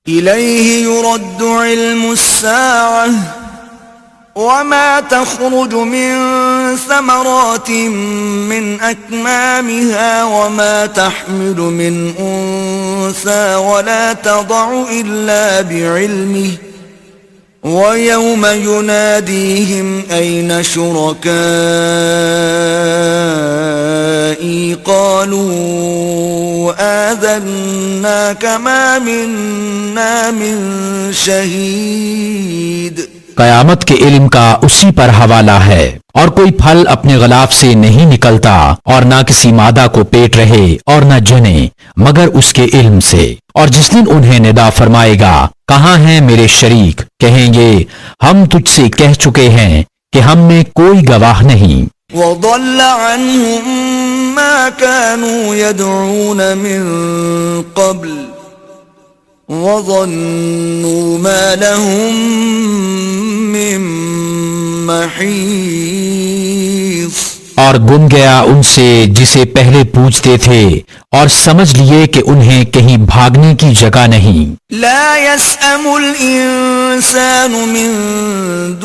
إليه يرد علم الساعة وما تخرج من ثمرات من أكمامها وما تحمل من أنثى ولا تضع إلا بعلمه ويوم يناديهم أين شركائي قالوا آذناك ما منا من شهيد. قیامت کے علم کا اسی پر حوالہ ہے، اور کوئی پھل اپنے غلاف سے نہیں نکلتا اور نہ کسی مادہ کو پیٹ رہے اور نہ جنے مگر اس کے علم سے. اور جس دن انہیں ندا فرمائے گا کہاں ہیں میرے شریک، کہیں گے ہم تجھ سے کہہ چکے ہیں کہ ہم میں کوئی گواہ نہیں. وضل عنهم ما كانوا يدعون من قبل وظنوا ما لهم من محيص. اور گم گیا ان سے جسے پہلے پوچھتے تھے اور سمجھ لیے کہ انہیں کہیں بھاگنے کی جگہ نہیں. لا يسأم الإنسان من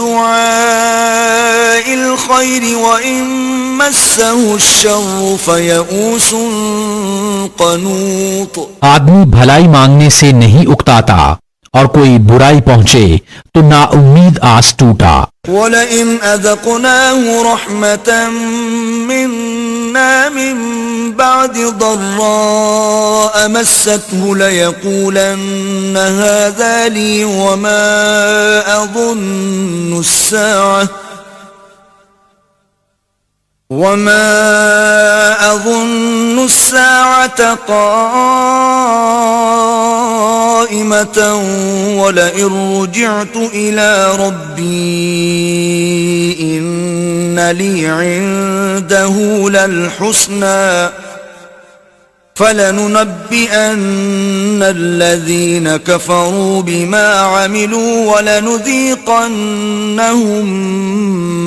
دعاء الخير وإن مسه الشر فيئوس قنوط. آدمی بھلائی مانگنے سے نہیں اکتاتا اور کوئی برائی پہنچے تو نا امید آس ٹوٹا. وَلَئِنْ أَذَقْنَاهُ رَحْمَةً مِنَّا مِن بَعْدِ ضَرَّاءَ مَسَّتْهُ لَيَقُولَنَّ هَذَا لِي وَمَا أَظُنُّ السَّاعَةَ قائمة ولئن رجعت إلى ربي إن لي عنده للحسنى فلننبئن الذين كفروا بما عملوا ولنذيقنهم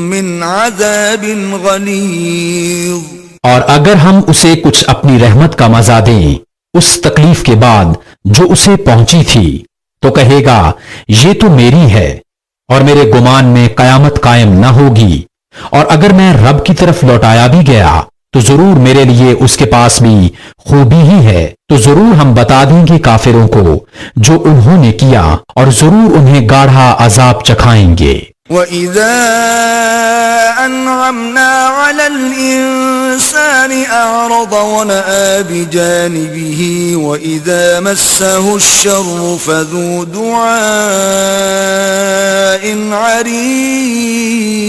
من عذاب غليظ. اور اگر ہم اسے کچھ اپنی رحمت کا مزہ دیں اس تکلیف کے بعد جو اسے پہنچی تھی تو کہے گا یہ تو میری ہے اور میرے گمان میں قیامت قائم نہ ہوگی. اور اگر میں رب کی طرف لوٹایا بھی گیا تو ضرور میرے لیے اس کے پاس بھی خوبی ہی ہے. تو ضرور ہم بتا دیں گے کافروں کو جو انہوں نے کیا اور ضرور انہیں گاڑھا عذاب چکھائیں گے. وَإِذَا أَنْعَمْنَا عَلَى الْإِنسَانِ أَعْرَضَ وَنَأَى بِجَانِبِهِ وَإِذَا مَسَّهُ الشَّرُّ فَذُو دُعَاءٍ عَرِيضٍ.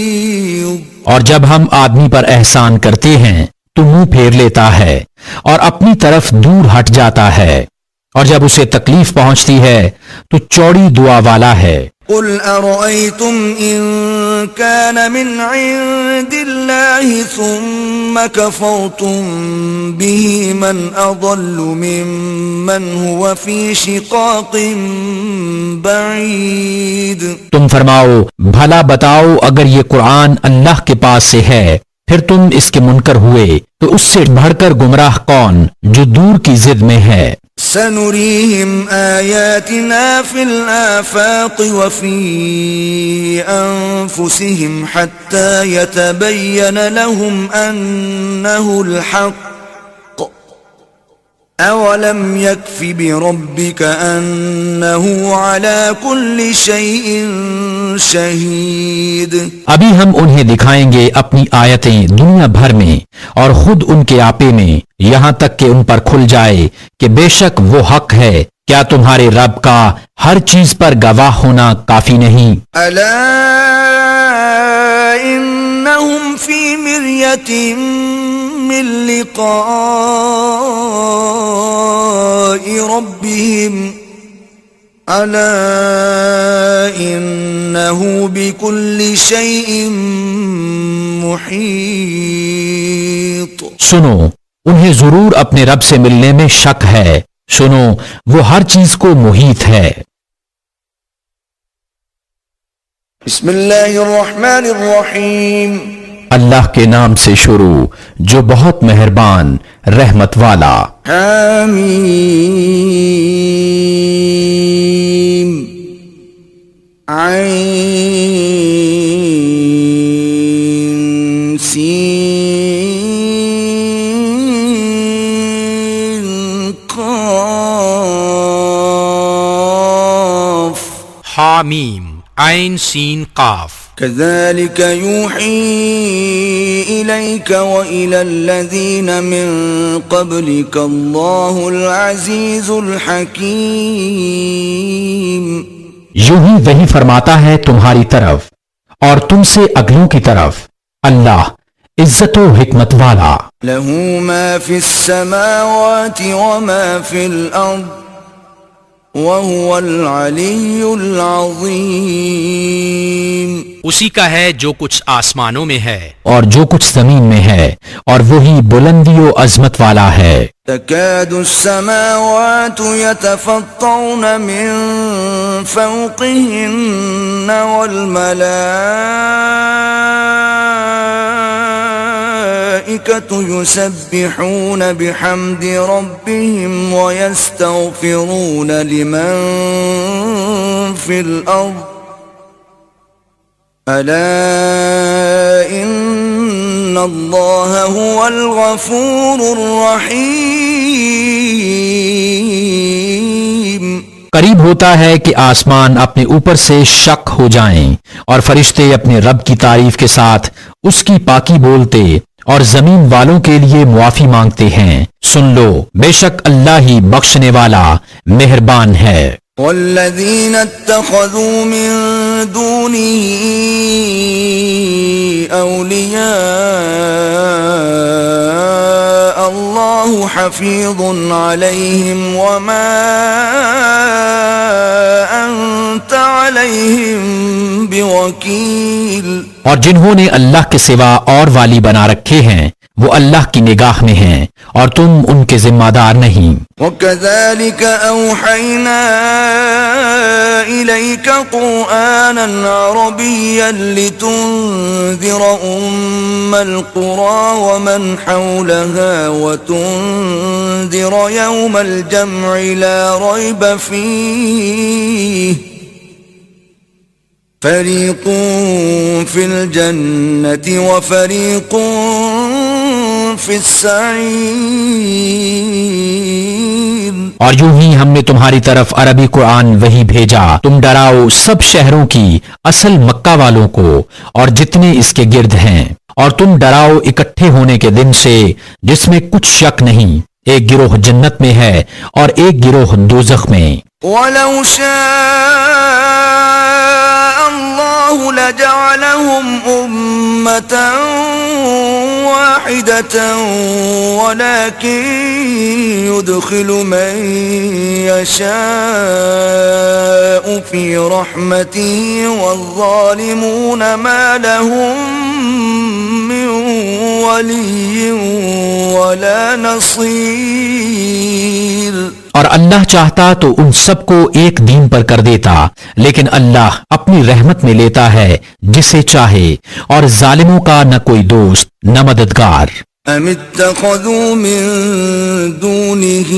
اور جب ہم آدمی پر احسان کرتے ہیں تو منہ پھیر لیتا ہے اور اپنی طرف دور ہٹ جاتا ہے، اور جب اسے تکلیف پہنچتی ہے تو چوڑی دعا والا ہے. قل أرأيتم إن كان من عند الله ثم كفرتم به من أضل ممن هو في شقاق بعيد. تم فرماؤ بھلا بتاؤ اگر یہ قرآن اللہ کے پاس سے ہے پھر تم اس کے منکر ہوئے تو اس سے بڑھ کر گمراہ کون جو دور کی ضد میں ہے. سنريهم آياتنا في الآفاق وفي أنفسهم حتى يتبين لهم أنه الحق أولم يكف بربك أنه على كل شيء شهيد. ابھی ہم انہیں دکھائیں گے اپنی آیتیں دنیا بھر میں اور خود ان کے آپے میں یہاں تک کہ ان پر کھل جائے کہ بے شک وہ حق ہے. کیا تمہارے رب کا ہر چیز پر گواہ ہونا کافی نہیں؟ ألا إنهم في مرية من لقاء ربهم ألا إنه بكل شيء محيط. سنو انہیں ضرور اپنے رب سے ملنے میں شک ہے، سنو وہ ہر چیز کو محیط ہے. بسم اللہ الرحمن الرحیم. اللہ کے نام سے شروع جو بہت مہربان رحمت والا. حمیم. قاف حامیم عین سین قاف كذلك يوحي إليك وإلى الذين من قبلك الله العزيز الحكيم. یوں ہی وہی فرماتا ہے تمہاری طرف اور تم سے اگلوں کی طرف اللہ عزت و حکمت والا. له ما في السماوات وما في الأرض وهو العلي العظيم. اسی کا ہے جو کچھ آسمانوں میں ہے اور جو کچھ زمین میں ہے اور وہی بلندی و عظمت والا ہے. تكاد السماوات يتفطرن من فوقهن والملائكة يسبحون بحمد ربهم ويستغفرون لمن في الأرض ألا إن الله هو الغفور الرحيم. قریب ہوتا ہے کہ آسمان اپنے اوپر سے شک ہو جائیں اور فرشتے اپنے رب کی تعریف کے ساتھ اس کی پاکی بولتے اور زمین والوں کے لیے معافی مانگتے ہیں. سن لو بے شک اللہ ہی بخشنے والا مہربان ہے. والذين اتخذوا من دونه أولياء الله حفيظ عليهم وما أنت عليهم بوكيل. اور جنہوں نے اللہ کے سوا اور والی بنا رکھے ہیں وہ اللہ کی نگاہ میں ہیں اور تم ان کے ذمہ دار نہیں. وَكَذَلِكَ أَوْحَيْنَا إِلَيْكَ قُرْآنًا عَرَبِيًّا لِتُنذِرَ أُمَّ الْقُرَى وَمَنْ حَوْلَهَا وَتُنذِرَ يَوْمَ الْجَمْعِ لَا رَيْبَ فِيهِ فَرِيقٌ فِي الْجَنَّةِ وَفَرِيقٌ فِي السَّعِيرِ. اور یوں ہی ہم نے تمہاری طرف عربی قرآن وہی بھیجا تم ڈراؤ سب شہروں کی اصل مکہ والوں کو اور جتنے اس کے گرد ہیں اور تم ڈراؤ اکٹھے ہونے کے دن سے جس میں کچھ شک نہیں ایک گروہ جنت میں ہے اور ایک گروہ دوزخ میں. وَلَوْ شَاءَ اللَّهُ لَجَعَلَهُمْ أُمَّةً واحدة ولكن يدخل من يشاء في رحمته والظالمون ما لهم من ولي ولا نصير. اور اللہ چاہتا تو ان سب کو ایک دین پر کر دیتا لیکن اللہ اپنی رحمت میں لیتا ہے جسے چاہے اور ظالموں کا نہ کوئی دوست نہ مددگار. ام اتخذوا من دونه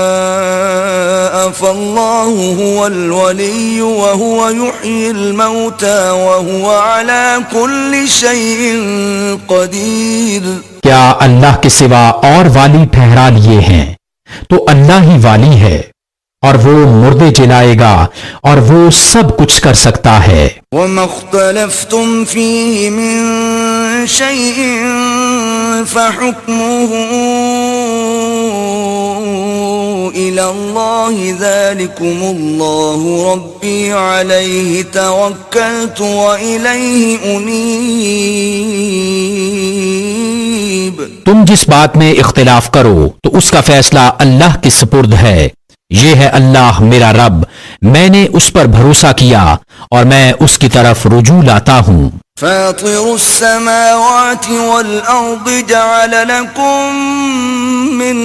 اولیاء فالله هو الولي وهو يحيي الموتى وهو على كل شيء قدير. کیا اللہ کے سوا اور والی ٹھہرا لیے ہیں تو اللہ ہی والی ہے اور وہ مردے جلائے گا اور وہ سب کچھ کر سکتا ہے. وما اختلفتم فيه من شيء فحكمه إلى الله ذلكم الله ربي عليه توكلت وإليه أنيب. تم جس بات میں اختلاف کرو تو اس کا فیصلہ اللہ کے سپرد ہے. یہ ہے اللہ میرا رب میں نے اس پر بھروسہ کیا اور میں اس کی طرف رجوع لاتا ہوں. فاطر السماوات والأرض جعل لكم من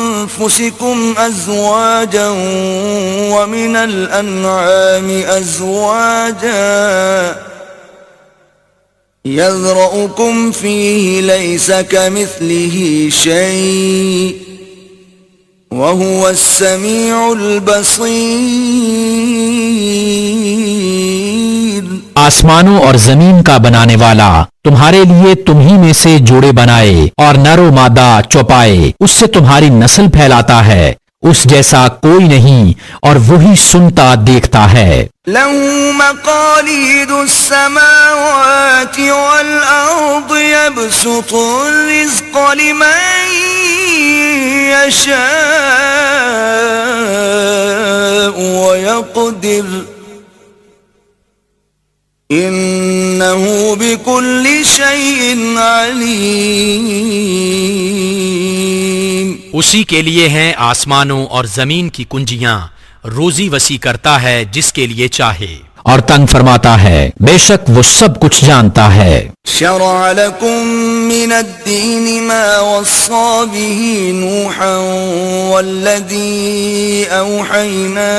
أنفسكم أزواجا ومن الأنعام أزواجا يذرأكم فيه ليس كمثله شيء وهو السميع البصير. آسمانوں اور زمین کا بنانے والا تمہارے لیے تم ہی میں سے جوڑے بنائے اور نر و مادہ چوپائے، اس سے تمہاری نسل پھیلاتا ہے، اس جیسا کوئی نہیں اور وہی سنتا دیکھتا ہے۔ له مقاليد السماوات والأرض يبسط الرزق لمن يشاء ويقدر إنه بكل شيء عليم۔ اسی کے لیے ہیں آسمانوں اور زمین کی کنجیاں، روزی وسیع کرتا ہے جس کے لیے چاہے اور تنگ فرماتا ہے، بے شک وہ سب کچھ جانتا ہے۔ شرع لكم من الدين ما وصى به نوحا والذي أوحينا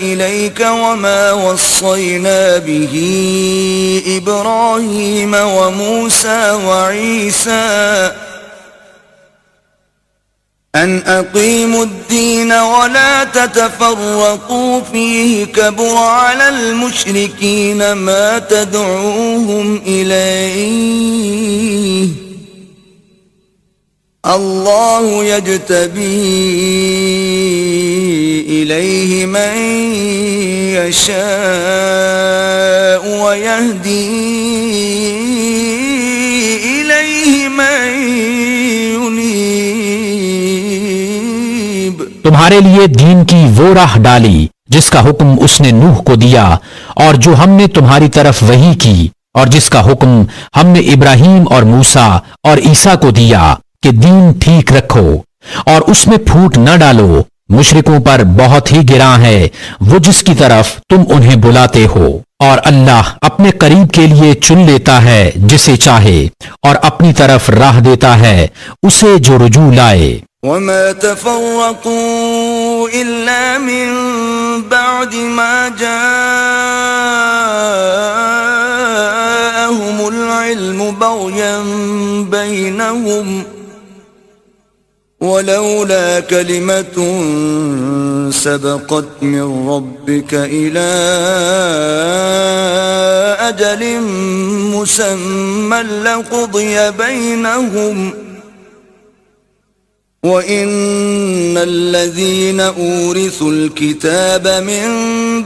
إليك وما وصينا به إبراهيم وموسى وعيسى أن أقيموا الدين ولا تتفرقوا فيه، كبر على المشركين ما تدعوهم إليه، الله يجتبي إليه من يشاء ويهدي إليه من ينيب۔ تمہارے لیے دین کی وہ راہ ڈالی جس کا حکم اس نے نوح کو دیا اور جو ہم نے تمہاری طرف وحی کی، اور جس کا حکم ہم نے ابراہیم اور موسیٰ اور عیسیٰ کو دیا کہ دین ٹھیک رکھو اور اس میں پھوٹ نہ ڈالو، مشرکوں پر بہت ہی گراں ہے وہ جس کی طرف تم انہیں بلاتے ہو، اور اللہ اپنے قریب کے لیے چن لیتا ہے جسے چاہے اور اپنی طرف راہ دیتا ہے اسے جو رجوع لائے۔ وما تفرقوا إلا من بعد ما جاءهم العلم بغيا بينهم ولولا كلمة سبقت من ربك إلى أجل مسمى لقضي بينهم وَإِنَّ الَّذِينَ أُورِثُوا الْكِتَابَ مِنْ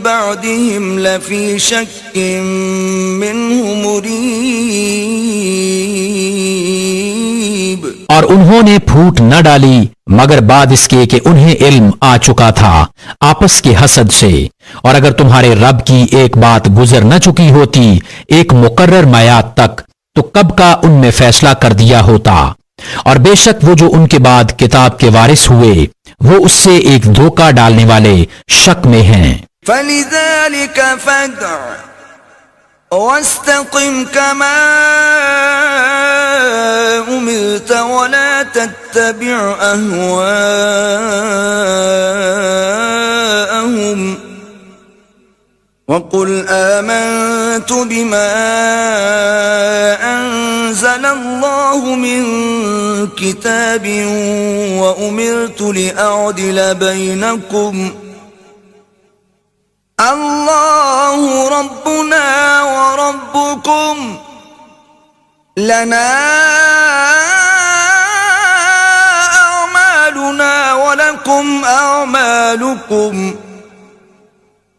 بَعْدِهِمْ لَفِي شَكٍّ مِّنْهُ مُرِيبٍ۔ اور انہوں نے پھوٹ نہ ڈالی مگر بعد اس کے کہ انہیں علم آ چکا تھا آپس کے حسد سے، اور اگر تمہارے رب کی ایک بات گزر نہ چکی ہوتی ایک مقرر میعاد تک تو کب کا ان میں فیصلہ کر دیا ہوتا، اور بے شک وہ جو ان کے بعد کتاب کے وارث ہوئے وہ اس سے ایک دھوکہ ڈالنے والے شک میں ہیں۔ فَلِذَلِكَ فَادْعُ وَاسْتَقِمْ كَمَا أُمِرْتَ وَلَا تَتَّبِعْ أَهْوَاءَهُمْ وَقُلْ آمَنْتُ بِمَا أَنزَلَ اللَّهُ مِنْ كِتَابٍ وَأُمِرْتُ لِأَعْدِلَ بَيْنَكُمْ اللَّهُ رَبُّنَا وَرَبُّكُمْ لَنَا أَعْمَالُنَا وَلَكُمْ أَعْمَالُكُمْ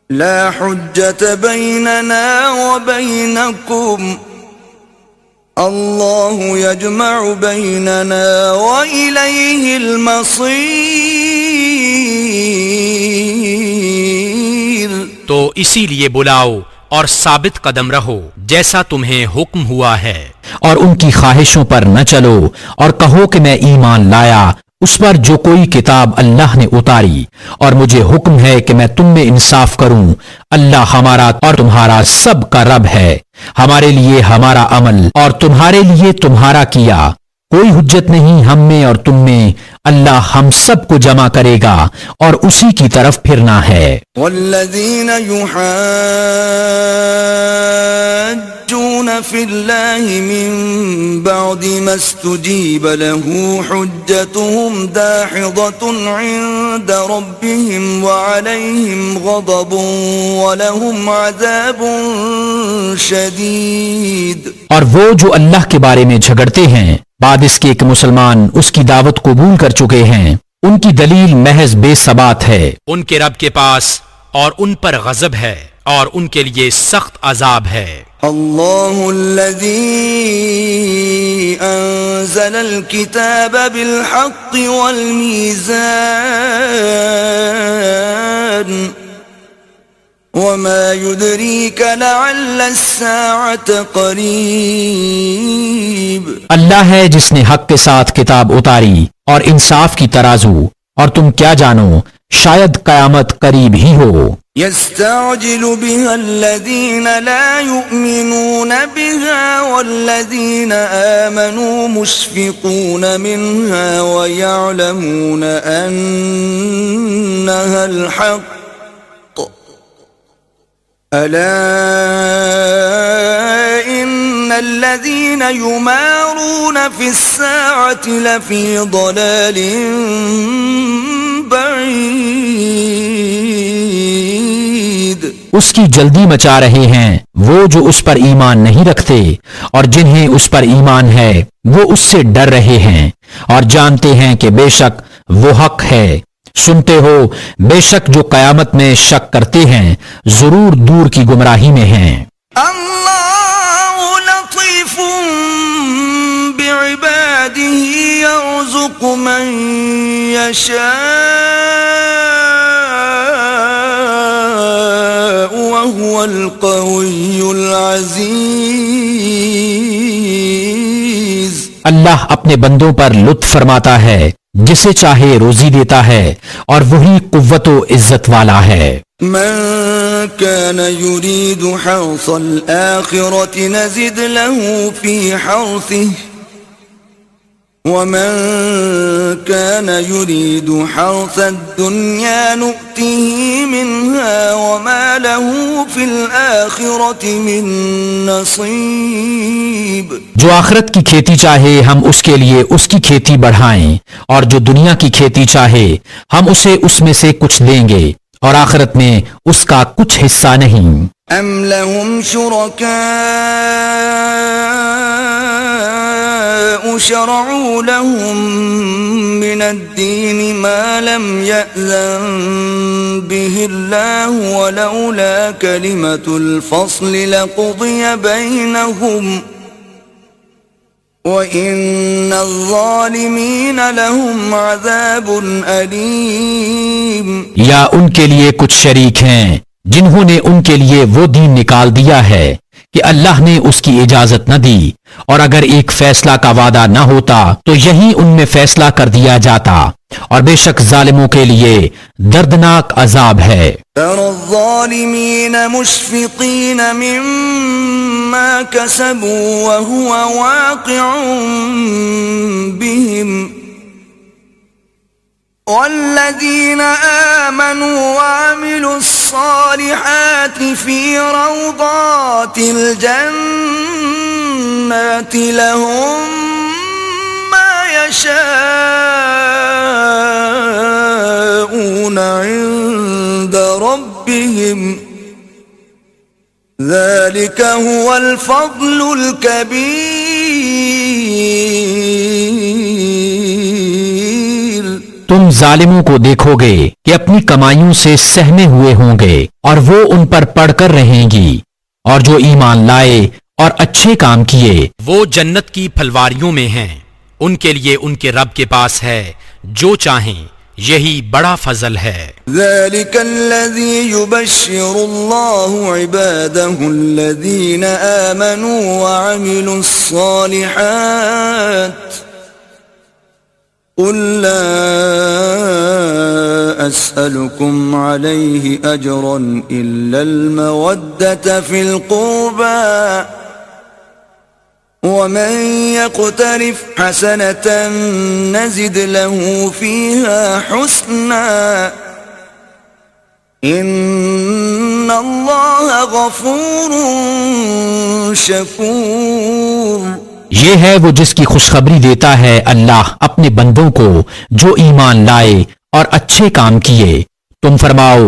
لا حجة بيننا وبينكم الله يجمع بيننا وإليه المصير۔ تو اسی لیے بلاؤ اور ثابت قدم رہو جیسا تمہیں حکم ہوا ہے، اور ان کی خواہشوں پر نہ چلو، اور کہو کہ میں ایمان لایا اس پر جو کوئی کتاب اللہ نے اتاری، اور مجھے حکم ہے کہ میں تم میں انصاف کروں، اللہ ہمارا اور تمہارا سب کا رب ہے، ہمارے لیے ہمارا عمل اور تمہارے لیے تمہارا کیا، کوئی حجت نہیں ہم میں اور تم میں، اللہ ہم سب کو جمع کرے گا اور اسی کی طرف پھرنا ہے۔ والذين يحاجون في الله من بعد ما استجيب له حجتهم داحضة عند ربهم وعليهم غضب ولهم عذاب شديد۔ اور وہ جو اللہ کے بارے میں جھگڑتے ہیں بعد اس کے کہ مسلمان اس کی دعوت قبول کر چکے ہیں، ان کی دلیل محض بے ثبات ہے۔ ان کے رب کے پاس اور ان پر غضب ہے اور ان کے لیے سخت عذاب ہے۔ الله الذي أنزل الكتاب بالحق والميزان وما يدريك لعل الساعة قريب۔ اللہ ہے جس نے حق کے ساتھ کتاب اتاری اور انصاف کی ترازو، اور تم کیا جانو شاید قیامت قریب ہی ہو۔ يستعجل بها الذين لا يؤمنون بها والذين آمنوا مشفقون منها ويعلمون أنها الحق ألا إن الذين يمارون في الساعة لفي ضلال بعيد۔ اس کی جلدی مچا رہے ہیں وہ جو اس پر ایمان نہیں رکھتے، اور جنہیں اس پر ایمان ہے وہ اس سے ڈر رہے ہیں اور جانتے ہیں کہ بے شک وہ حق ہے۔ سنتے ہو بے شک جو قیامت میں شک کرتے ہیں ضرور دور کی گمراہی میں ہیں۔ اللہ لطیف بعباده يرزق من يشاء وهو القوي العزيز۔ اللہ اپنے بندوں پر لطف فرماتا ہے، جسے چاہے روزی دیتا ہے اور وہی قوت و عزت والا ہے۔ من كان يريد حرث الآخرة نزد له في حرثه ومن كان يريد حرث الدنيا نؤته منها وما له في الآخرة من نصيب۔ جو آخرت کی کھیتی چاہے ہم اس کے لیے اس کی کھیتی بڑھائیں، اور جو دنیا کی کھیتی چاہے ہم اسے اس میں سے کچھ دیں گے، اور آخرت میں اس کا کچھ حصہ نہیں۔ ام لهم شركاء شرعوا لهم من الدين ما لم يأذن به الله ولولا كلمة الفصل لقضي بينهم وَإِنَّ الظَّالِمِينَ لَهُمْ عَذَابٌ أَلِيمٌ۔ یا ان کے لیے کچھ شریک ہیں جنہوں نے ان کے لیے وہ دین نکال دیا ہے کہ اللہ نے اس کی اجازت نہ دی، اور اگر ایک فیصلہ کا وعدہ نہ ہوتا تو یہی ان میں فیصلہ کر دیا جاتا، اور بے شک ظالموں کے لیے دردناک عذاب ہے۔ تَرَى الظَّالِمِينَ مُشْفِقِينَ مِمَّا كَسَبُوا وَهُوَ وَاقِعٌ بِهِمْ والذين آمنوا وعملوا الصالحات في روضات الجنات لهم ما يشاءون عند ربهم ذلك هو الفضل الكبير۔ تم ظالموں کو دیکھو گے کہ اپنی کمائیوں سے سہمے ہوئے ہوں گے، اور وہ ان پر پڑھ کر رہیں گی، اور جو ایمان لائے اور اچھے کام کیے وہ جنت کی پھلواریوں میں ہیں، ان کے لیے ان کے رب کے پاس ہے جو چاہیں، یہی بڑا فضل ہے۔ ذلك الذي يبشر الله عباده الذين آمنوا وعملوا الصالحات قل لا أسألكم عليه أجرا إلا المودة في القربى ومن يقترف حسنة نزد له فيها حسنا ان اللہ غفور شکور. یہ ہے وہ جس کی خوشخبری دیتا ہے اللہ اپنے بندوں کو جو ایمان لائے اور اچھے کام کیے. تم فرماؤ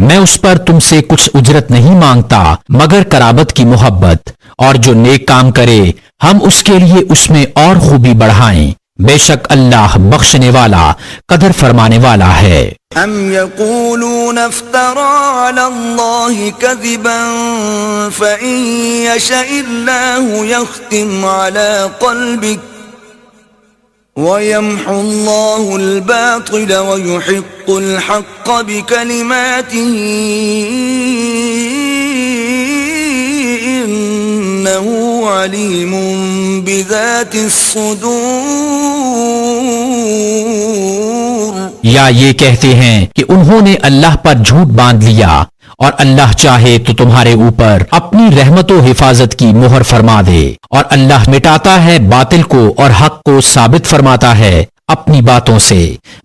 میں اس پر تم سے کچھ اجرت نہیں مانگتا مگر قرابت کی محبت، اور جو نیک کام کرے ہم اس کے لیے اس میں اور خوبی بڑھائیں. بے شک اللہ بخشنے والا قدر فرمانے والا ہے. ام یقولون افترى على الله كذبا فإن يشاء الله يختم على قلبك ويمحو الله الباطل ويحق الحق بكلماته إنه عليم بذات الصدور. یا یہ کہتے ہیں کہ انہوں نے اللہ پر جھوٹ باندھ لیا اور اللہ چاہے تو تمہارے اوپر اپنی رحمت و حفاظت کی مہر فرما دے، اور اللہ مٹاتا ہے باطل کو اور حق کو ثابت فرماتا ہے اپنی باتوں سے.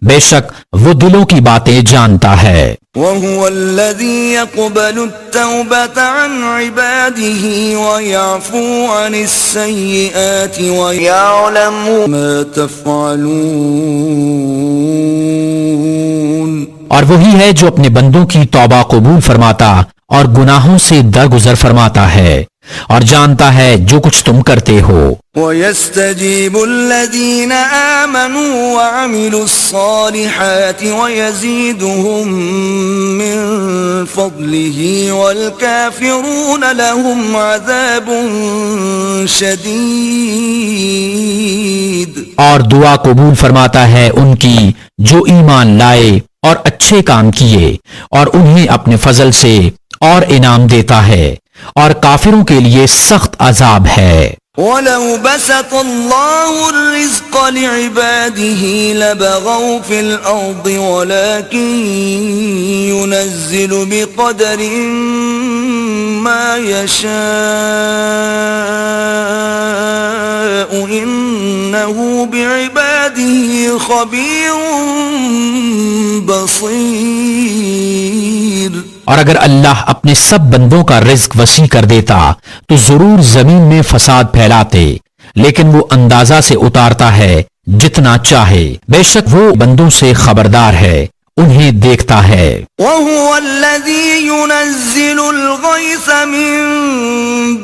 بے شک وہ دلوں کی باتیں جانتا ہے. وهو الذي يقبل التوبة عن عباده ويعفو عن السيئات ويعلم ما تفعلون. اور وہی ہے جو اپنے بندوں کی توبہ قبول فرماتا اور گناہوں سے درگزر فرماتا ہے اور جانتا ہے جو کچھ تم کرتے ہو. وَيَسْتَجِيبُ الَّذِينَ آمَنُوا وَعَمِلُوا الصَّالِحَاتِ وَيَزِيدُهُم مِّن فَضْلِهِ وَالْكَافِرُونَ لَهُمْ عَذَابٌ شَدِيدٌ. اور دعا قبول فرماتا ہے ان کی جو ایمان لائے اور اچھے کام کیے، اور انہیں اپنے فضل سے اور انعام دیتا ہے، اور کافروں کے لیے سخت عذاب ہے. وَلَوْ بَسَطَ اللَّهُ الرِّزْقَ لِعِبَادِهِ لَبَغَوْا فِي الْأَرْضِ وَلَكِن يُنَزِّلُ بِقَدَرٍ مَّا يَشَاءُ إِنَّهُ بِعِبَادِهِ خَبِيرٌ بَصِيرٌ. اور اگر اللہ اپنے سب بندوں کا رزق وسیع کر دیتا تو ضرور زمین میں فساد پھیلاتے، لیکن وہ اندازہ سے اتارتا ہے جتنا چاہے. بے شک وہ بندوں سے خبردار ہے، انہیں دیکھتا ہے. وَهُوَ الَّذِي يُنَزِّلُ الْغَيْثَ مِن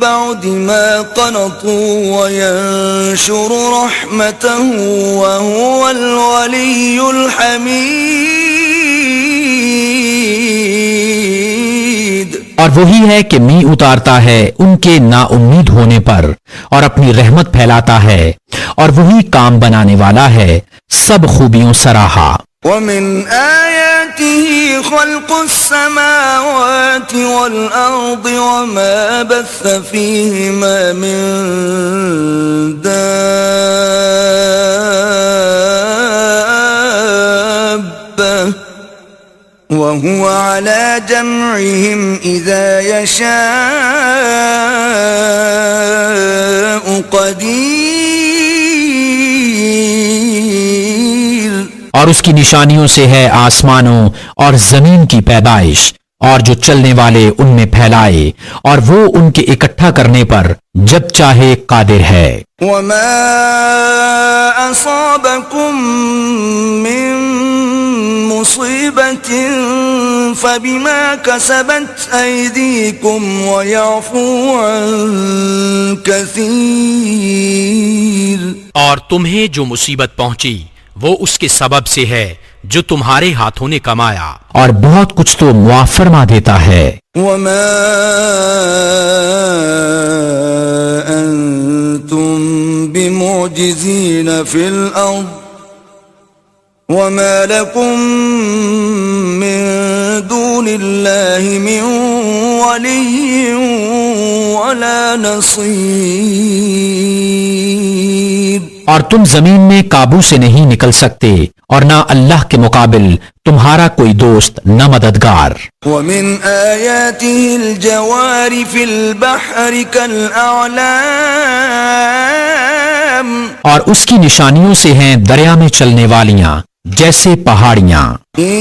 بَعْدِ مَا قَنَطُوا وَيَنشُرُ رَحْمَتَهُ وَهُوَ الْوَلِيُّ الْحَمِيدُ. اور وہی ہے کہ می اتارتا ہے ان کے نا امید ہونے پر اور اپنی رحمت پھیلاتا ہے، اور وہی کام بنانے والا ہے سب خوبیوں سراہا. وَمِنْ آيَاتِهِ خَلْقُ السَّمَاوَاتِ وَالْأَرْضِ وَمَا بَثَّ فِيهِمَا مِن دَابَّةٍ وَهُوَ عَلَى جَمْعِهِمْ إِذَا يَشَاءُ قَدِيرٌ. اور اس کی نشانیوں سے ہے آسمانوں اور زمین کی پیدائش اور جو چلنے والے ان میں پھیلائے، اور وہ ان کے اکٹھا کرنے پر جب چاہے قادر ہے. وَمَا أَصَابَكُم مِّن مُّصِيبَةٍ فَبِمَا كَسَبَتْ أَيْدِيكُمْ وَيَعْفُو عَن كَثِيرٍ. اور تمہیں جو مصیبت پہنچی وہ اس کے سبب سے ہے جو تمہارے ہاتھوں نے کمایا، اور بہت کچھ تو معاف فرما دیتا ہے. وَمَا أَنتُم بِمُعْجِزِينَ فِي الْأَرْضِ وَمَا لَكُم مِّن دُونِ اللَّهِ مِن وَلِيٍّ وَلَا نَصِيرٍ. اور تم زمین میں قابو سے نہیں نکل سکتے اور نہ اللہ کے مقابل تمہارا کوئی دوست نہ مددگار. ومن آياته الجوار في البحر كالأعلام اور اس کی نشانیوں سے ہیں دریا میں چلنے والیاں جیسے پہاڑیاں. إن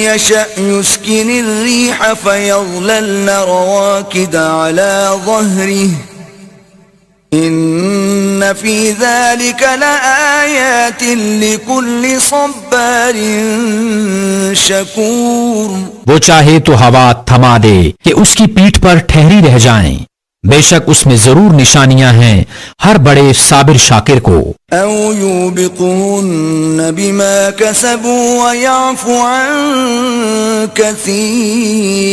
يشأ يسكن الريح فيظللن رواكد على ظهره إن في ذلك لآيات لكل صبار شكور. وہ چاہے تو ہوا تھما دے کہ اس کی پیٹھ پر ٹھہری رہ جائیں، بے شک اس میں ضرور نشانیاں ہیں ہر بڑے صابر شاکر کو. أو يوبقهن بما كسبوا ويعفو عن كثير.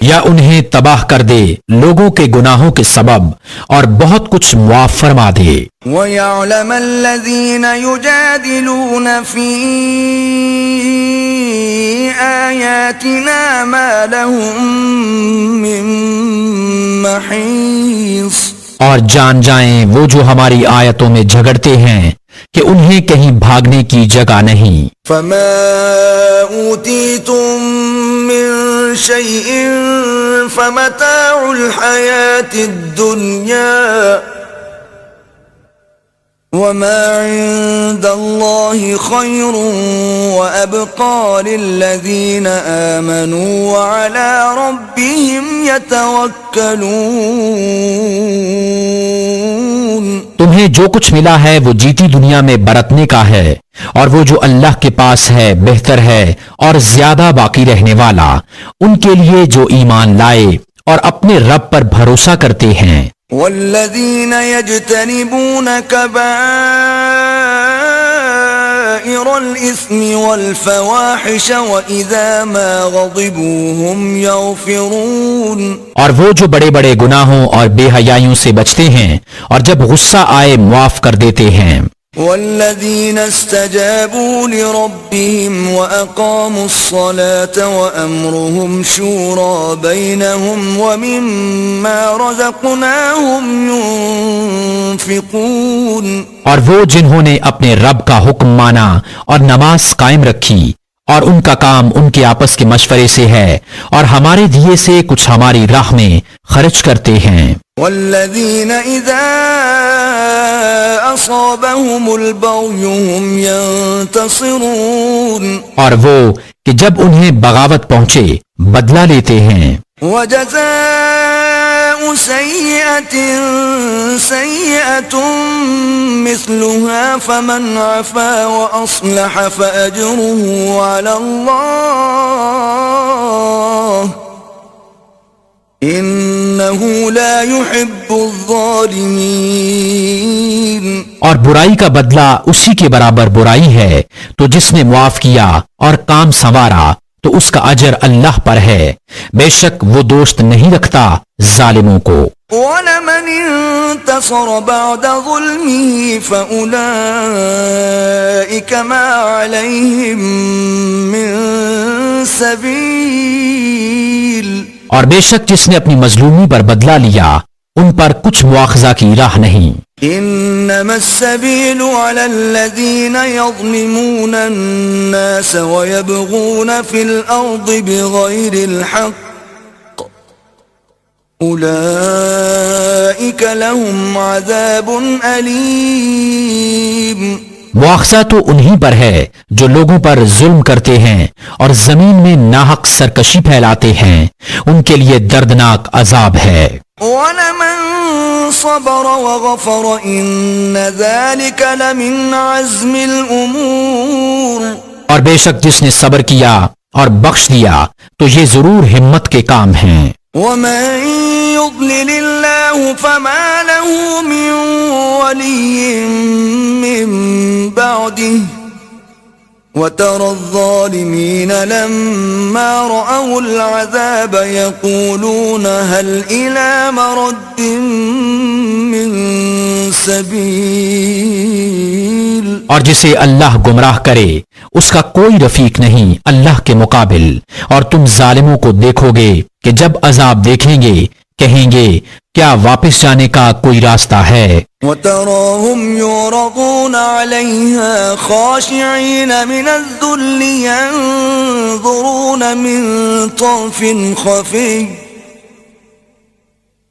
یا انہیں تباہ کر دے لوگوں کے گناہوں کے سبب اور بہت کچھ معاف فرما دے. ويعلم الذين يجادلون في آياتنا ما لهم من محيص. اور جان جائیں وہ جو ہماری آیتوں میں جھگڑتے ہیں کہ انہیں کہیں بھاگنے کی جگہ نہیں. فما أوتيتم من شيء فمتاع الحياة الدنيا وما عند الله خير وأبقى للذين آمنوا وعلى ربهم يتوكلون. تمہیں جو کچھ ملا ہے وہ جیتی دنیا میں برتنے کا ہے، اور وہ جو اللہ کے پاس ہے بہتر ہے اور زیادہ باقی رہنے والا ان کے لیے جو ایمان لائے اور اپنے رب پر بھروسہ کرتے ہیں. والذين يجتنبون كبائر الإثم والفواحش وإذا ما غضبوا هم يغفرون. اور وہ جو بڑے بڑے گناہوں اور بے حیائیوں سے بچتے ہیں اور جب غصہ آئے معاف کر دیتے ہیں. والذين استجابوا لربهم وأقاموا الصلاة وأمرهم شورى بينهم ومما رزقناهم ينفقون. اور وہ جنہوں نے اپنے رب کا حکم مانا اور نماز قائم رکھی اور ان کا کام ان کے آپس کے مشورے سے ہے اور ہمارے دیے سے کچھ ہماری راہ میں خرچ کرتے ہیں. والذين إذا أصابهم البغي هم ينتصرون. اور وہ کہ جب انہیں بغاوت پہنچے بدلہ لیتے ہیں. وجزاء سيئة سيئة مثلها فمن عفا وأصلح فأجره على الله إنه لا يحب الظالمين. اور برائی کا بدلہ اسی کے برابر برائی ہے، تو جس نے معاف کیا اور کام سنوارا تو اس کا اجر اللہ پر ہے، بے شک وہ دوست نہیں رکھتا ظالموں کو. وَلَمَنِ انتصر بعد ظلمه فأولئك ما عليهم من سبيل. اور بے شک جس نے اپنی مظلومی پر بدلہ لیا ان پر کچھ مواخذہ کی راہ نہیں. انما السبيل على الذين يظلمون الناس ويبغون في الارض بغير الحق اولئك لهم عذاب اليم. مواخذہ تو انہی پر ہے جو لوگوں پر ظلم کرتے ہیں اور زمین میں ناحق سرکشی پھیلاتے ہیں، ان کے لیے دردناک عذاب ہے. وَلَمَنْ صَبَرَ وَغَفَرَ إِنَّ ذَلِكَ لَمِنْ عَزْمِ الْأُمُورِ. اور بے شک جس نے صبر کیا اور بخش دیا تو یہ ضرور ہمت کے کام ہیں. وَمَنْ يُضْلِلِ اللَّهُ فَمَا لَهُ مِنْ وَلِيٍّ مِّن بَعْدِهِ وَتَرَى الظَّالِمِينَ لَمَّا رَأَوُا الْعَذَابَ يَقُولُونَ هَلْ إِلَى مَرَدٍّ مِّن سَبِيلٍ. اور جسے اللہ گمراہ کرے اس کا کوئی رفیق نہیں اللہ کے مقابل. اور تم ظالموں کو دیکھو گے کہ جب عذاب دیکھیں گے کہیں گے کیا واپس جانے کا کوئی راستہ ہے؟ وتراهم يعرضون عليها خاشعين من الذل ينظرون من طرف خفي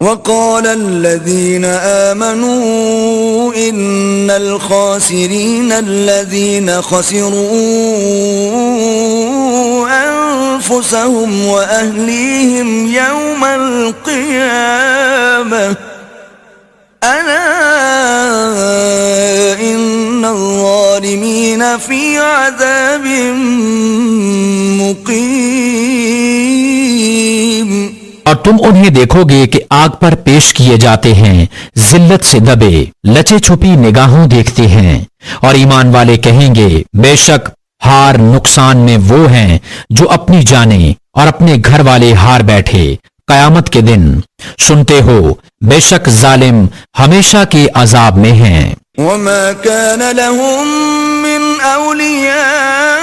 وقال الذين آمنوا إن الخاسرين الذين خسروا أنفسهم وأهليهم يوم القيامة ألا إن الظالمين في عذاب مقيم۔ اور تم انہیں دیکھو گے کہ آگ پر پیش کیے جاتے ہیں، ذلت سے دبے، لچے چھپی نگاہوں دیکھتے ہیں، اور ایمان والے کہیں گے بے شک ہار نقصان میں وہ ہیں جو اپنی جانیں اور اپنے گھر والے ہار بیٹھے قیامت کے دن۔ سنتے ہو بے شک ظالم ہمیشہ کے عذاب میں ہیں۔ وما كان لهم من أولياء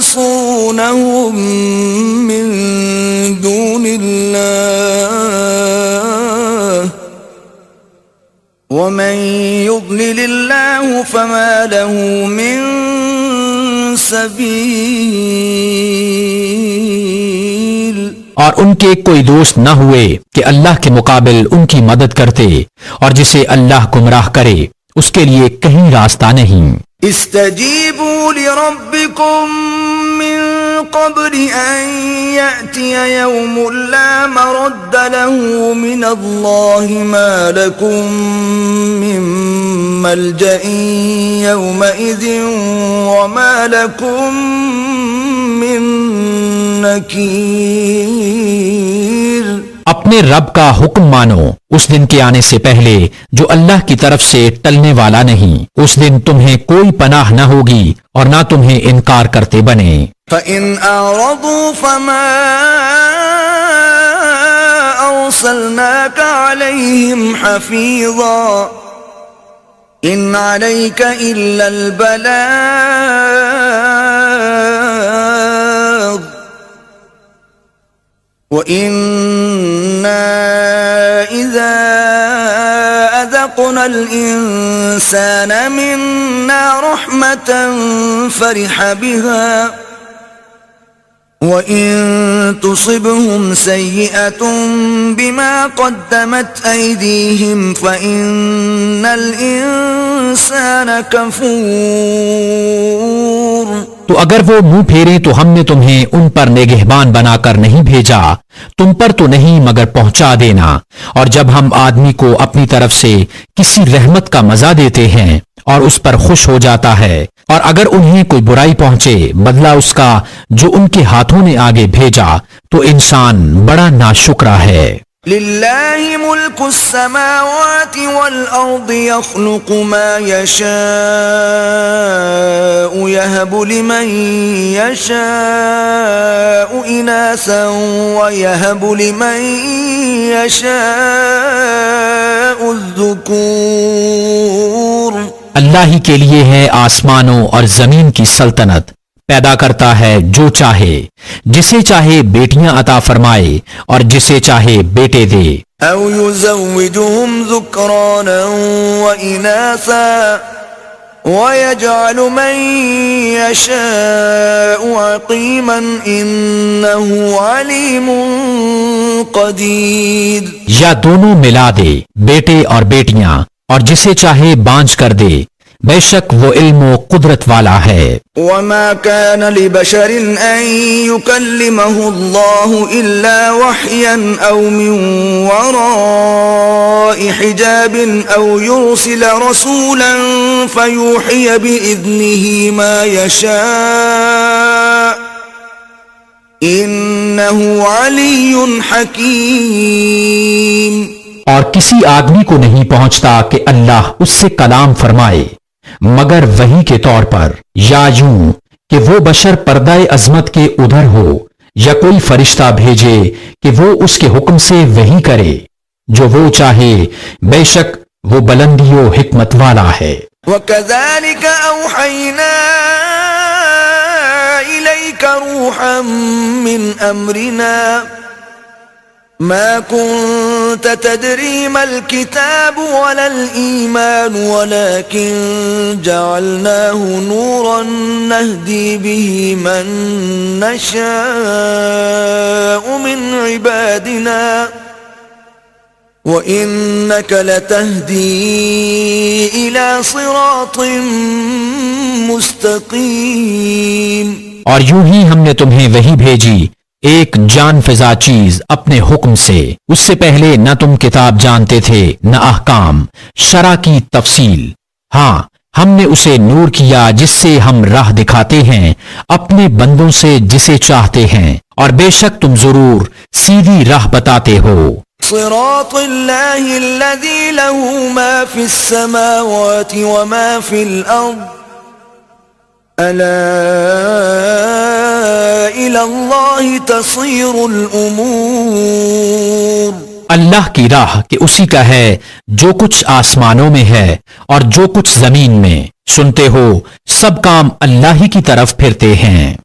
ينصرونهم من دون الله ومن يضلل الله فما له من سبيل۔ اور ان کے کوئی دوست نہ ہوئے کہ اللہ کے مقابل ان کی مدد کرتے، اور جسے اللہ گمراہ کرے اس کے لیے کہیں راستہ نہیں۔ استجیبوا لربکم من قبل ان یأتی یوم لا مرد له من اللہ ما لکم من ملجأ یومئذ وما لکم من نکیر۔ اپنے رب کا حکم مانو اس دن کے آنے سے پہلے جو اللہ کی طرف سے ٹلنے والا نہیں۔ اس دن تمہیں کوئی پناہ نہ ہوگی اور نہ تمہیں انکار کرتے بنے۔ فَإِنْ أَعْرَضُوا فَمَا أَرْسَلْنَاكَ عَلَيْهِمْ حَفِيظًا إِنْ عَلَيْكَ إِلَّا الْبَلَاغُ وَإِنَّا إِذَا أَذَقْنَا الْإِنسَانَ مِنَّا رَحْمَةً فَرِحَ بِهَا وَإِن تُصِبْهُمْ سَيِّئَةٌ بِمَا قَدَّمَتْ أَيْدِيهِمْ فَإِنَّ الْإِنسَانَ كَفُورٌ۔ تو اگر وہ منہ پھیرے تو ہم نے تمہیں ان پر نگہبان بنا کر نہیں بھیجا، تم پر تو نہیں مگر پہنچا دینا۔ اور جب ہم آدمی کو اپنی طرف سے کسی رحمت کا مزہ دیتے ہیں اور اس پر خوش ہو جاتا ہے، اور اگر انہیں کوئی برائی پہنچے بدلہ اس کا جو ان کے ہاتھوں نے آگے بھیجا، تو انسان بڑا ناشکرا ہے۔ للہ ملک السماوات والارض يخلق ما يشاء يهب لمن يشاء اناثا ويهب لمن يشاء الذكور۔ اللہ ہی کے لیے ہے آسمانوں اور زمین کی سلطنت، پیدا کرتا ہے جو چاہے، جسے چاہے بیٹیاں عطا فرمائے اور جسے چاہے بیٹے دے۔ او يزوجهم ذكرانا واناثا ويجعل من يشاء عقيما انه عليم قدير۔ یا دونوں ملا دے، بیٹے اور بیٹیاں، اور جسے چاہے بانجھ کر دے، بے شک وہ علم و قدرت والا ہے۔ وما كان لبشر ان يكلمه الله الا وحيا او من وراء حجاب او يرسل رسولا فيوحي باذنه ما يشاء انه علي حكيم۔ اور کسی آدمی کو نہیں پہنچتا کہ اللہ اس سے کلام فرمائے مگر وحی کے طور پر، یا یوں کہ وہ بشر پردہ عظمت کے ادھر ہو، یا کوئی فرشتہ بھیجے کہ وہ اس کے حکم سے وحی کرے، جو وہ چاہے، بے شک وہ بلندی و حکمت والا ہے۔ وَكَذَلِكَ أَوْحَيْنَا إِلَيْكَ رُوحًا مِّنْ أَمْرِنَا ما كنت تدري ما الكتاب ولا الإيمان ولكن جعلناه نورا نهدي به من نشاء من عبادنا وإنك لتهدي إلى صراط مستقيم. اور یوں ہی ہم نے تمہیں وحی بھیجی ایک جان فضا چیز اپنے حکم سے. اس سے پہلے نہ تم کتاب جانتے تھے نہ احکام شرع کی تفصیل. ہاں ہم نے اسے نور کیا جس سے ہم راہ دکھاتے ہیں اپنے بندوں سے جسے چاہتے ہیں اور بے شک تم ضرور سیدھی راہ بتاتے ہو. صراط اللہ الذی له ما فی السماوات وما فی الارض الا الى اللہ تصیر الامور. اللہ کی راہ کہ اسی کا ہے جو کچھ آسمانوں میں ہے اور جو کچھ زمین میں. سنتے ہو سب کام اللہ ہی کی طرف پھرتے ہیں.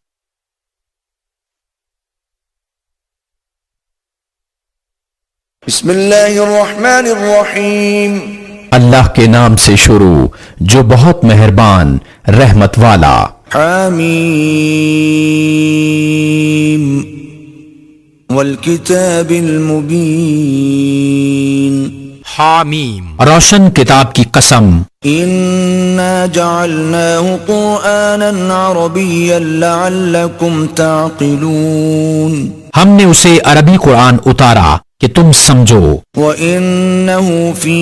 بسم اللہ الرحمن الرحیم. اللہ کے نام سے شروع جو بہت مہربان رحمت والا. حمیم والکتاب المبین. حامیم روشن کتاب کی قسم. انا جعلناه قرآنا عربیا لعلکم تعقلون. ہم نے اسے عربی قرآن اتارا کہ تم سمجھو. وَإِنَّهُ فِي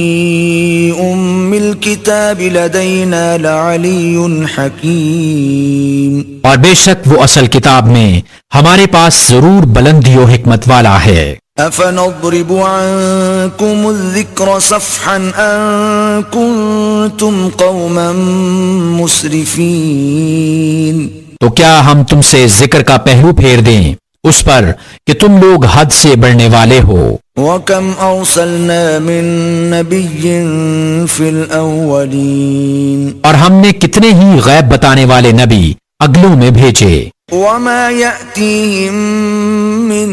أُمِّ الْكِتَابِ لَدَيْنَا لَعَلِيٌّ حَكِيمٌ. اور بے شک وہ اصل کتاب میں ہمارے پاس ضرور بلندی و حکمت والا ہے. أَفَنَضْرِبُ عَنْكُمُ الذِّكْرَ صَفْحًا أَن كُنتُمْ قَوْمًا مُسْرِفِينَ. تو کیا ہم تم سے ذکر کا پہلو پھیر دیں اس پر کہ تم لوگ حد سے بڑھنے والے ہو. وَكَمْ أَرْسَلْنَا مِن نَبِيٍّ فِي الْأَوَّلِينَ. اور ہم نے کتنے ہی غیب بتانے والے نبی اگلوں میں بھیجے. وَمَا يَأْتِيهِم مِّن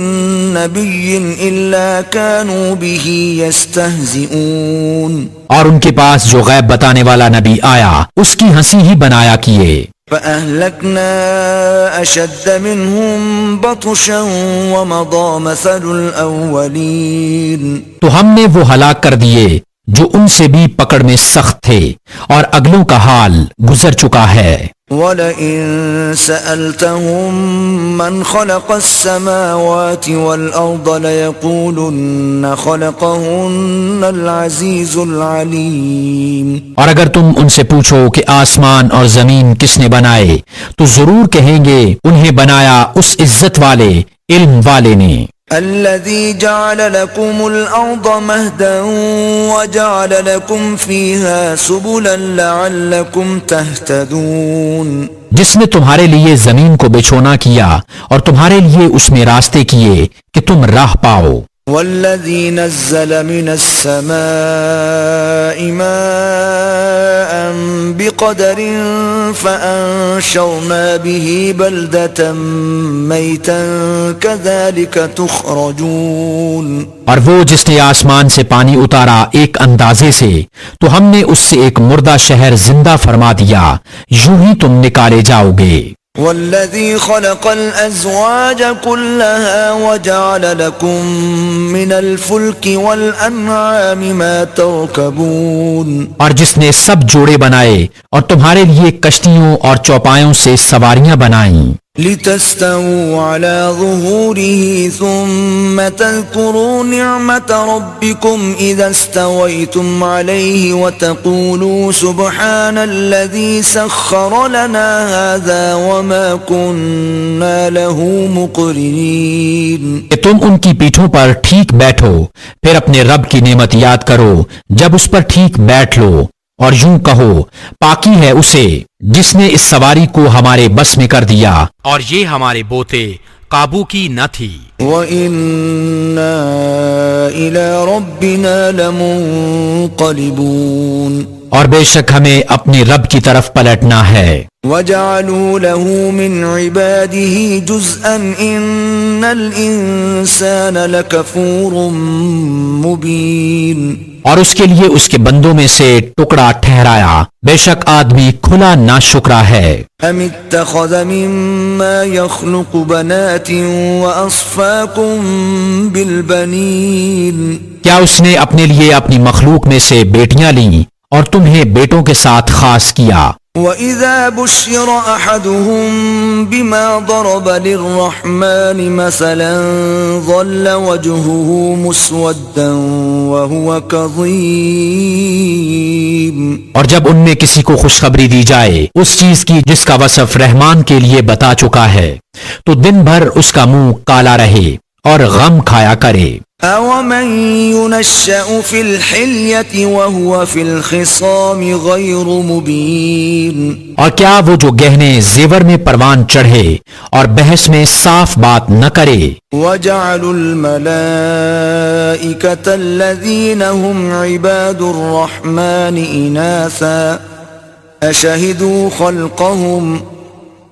نَبِيٍّ إِلَّا كَانُوا بِهِ يَسْتَهْزِئُونَ. اور ان کے پاس جو غیب بتانے والا نبی آیا اس کی ہنسی ہی بنایا کیے. فَأَهْلَكْنَا أَشَدَّ مِنْهُمْ بَطْشًا وَمَضَى مَثَلُ الْأَوَّلِينَ. تو ہم نے وہ ہلاک کر دیے جو ان سے بھی پکڑ میں سخت تھے اور اگلوں کا حال گزر چکا ہے. وَلَئِن سَأَلْتَهُم مَّنْ خَلَقَ السَّمَاوَاتِ وَالْأَرْضَ لَيَقُولُنَّ خَلَقَهُنَّ الْعَزِيزُ الْعَلِيمُ. اور اگر تم ان سے پوچھو کہ آسمان اور زمین کس نے بنائے تو ضرور کہیں گے انہیں بنایا اس عزت والے علم والے نے. الذي جعل لكم الأرض مهدا وجعل لكم فيها سبلا لعلكم تهتدون. جس نے تمہارے لیے زمین کو بچھونا کیا اور تمہارے لیے اس میں راستے کیے کہ تم راہ پاؤ. والذي نزل من السماء ماء بقدر فأنشرنا به بلدة ميتا كذلك تخرجون. اور وہ جس نے آسمان سے پانی اتارا ایک اندازے سے تو ہم نے اس سے ایک مردہ شہر زندہ فرما دیا یوں ہی تم نکالے جاؤ گے. والذي خلق الأزواج كلها وجعل لكم من الفلك والأنعام ما تركبون. اور جس نے سب جوڑے بنائے اور تمہارے لیے کشتیوں اور چوپایوں سے سواریاں بنائیں. لتستووا على ظهوره ثم تذكروا نعمة ربكم إذا استويتم عليه وتقولوا سبحان الذي سخر لنا هذا وما كنا له مقرنين. کہ تم ان کی پیٹھوں پر ٹھیک بیٹھو پھر اپنے رب کی نعمت یاد کرو جب اس پر ٹھیک بیٹھ لو اور یوں کہو پاکی ہے اسے جس نے اس سواری کو ہمارے بس میں کر دیا اور یہ ہمارے بوتے قابو کی نہ تھی. وَإِنَّا إِلَى رَبِّنَا لَمُنقَلِبُونَ. اور بے شک ہمیں اپنے رب کی طرف پلٹنا ہے. وجعلوا له من عباده جزءا إن الإنسان لكفور مبين. اور اس کے لیے اس کے بندوں میں سے ٹکڑا ٹھہرایا، بے شک آدمی کھلا ناشکرا ہے. ام اتخذ مما يخلق بنات وأصفاكم بالبنين. کیا اس نے اپنے لیے اپنی مخلوق میں سے بیٹیاں لیں اور تمہیں بیٹوں کے ساتھ خاص کیا؟ وَإِذَا بُشِّرَ أَحَدُهُم بِمَا ضَرَبَ لِلرَّحْمَنِ مَثَلًا ظَلَّ وَجْهُهُ مُسْوَدًّا وَهُوَ كَظِيمٌ. اور جب ان میں کسی کو خوشخبری دی جائے اس چیز کی جس کا وصف رحمان کے لیے بتا چکا ہے تو دن بھر اس کا منہ کالا رہے اور غم کھایا کرے. أَوَمَن يُنَشَّأُ فِي الْحِلْيَةِ وَهُوَ فِي الْخِصَامِ غَيْرُ مُبِينٍ. اور کیا وہ جو گہنے زیور میں پروان چڑھے اور بحث میں صاف بات نہ کرے. وَجَعَلُوا الْمَلَائِكَةَ الَّذِينَ هُمْ عِبَادُ الرَّحْمَنِ إِنَاثًا أَشَهِدُوا خَلْقَهُمْ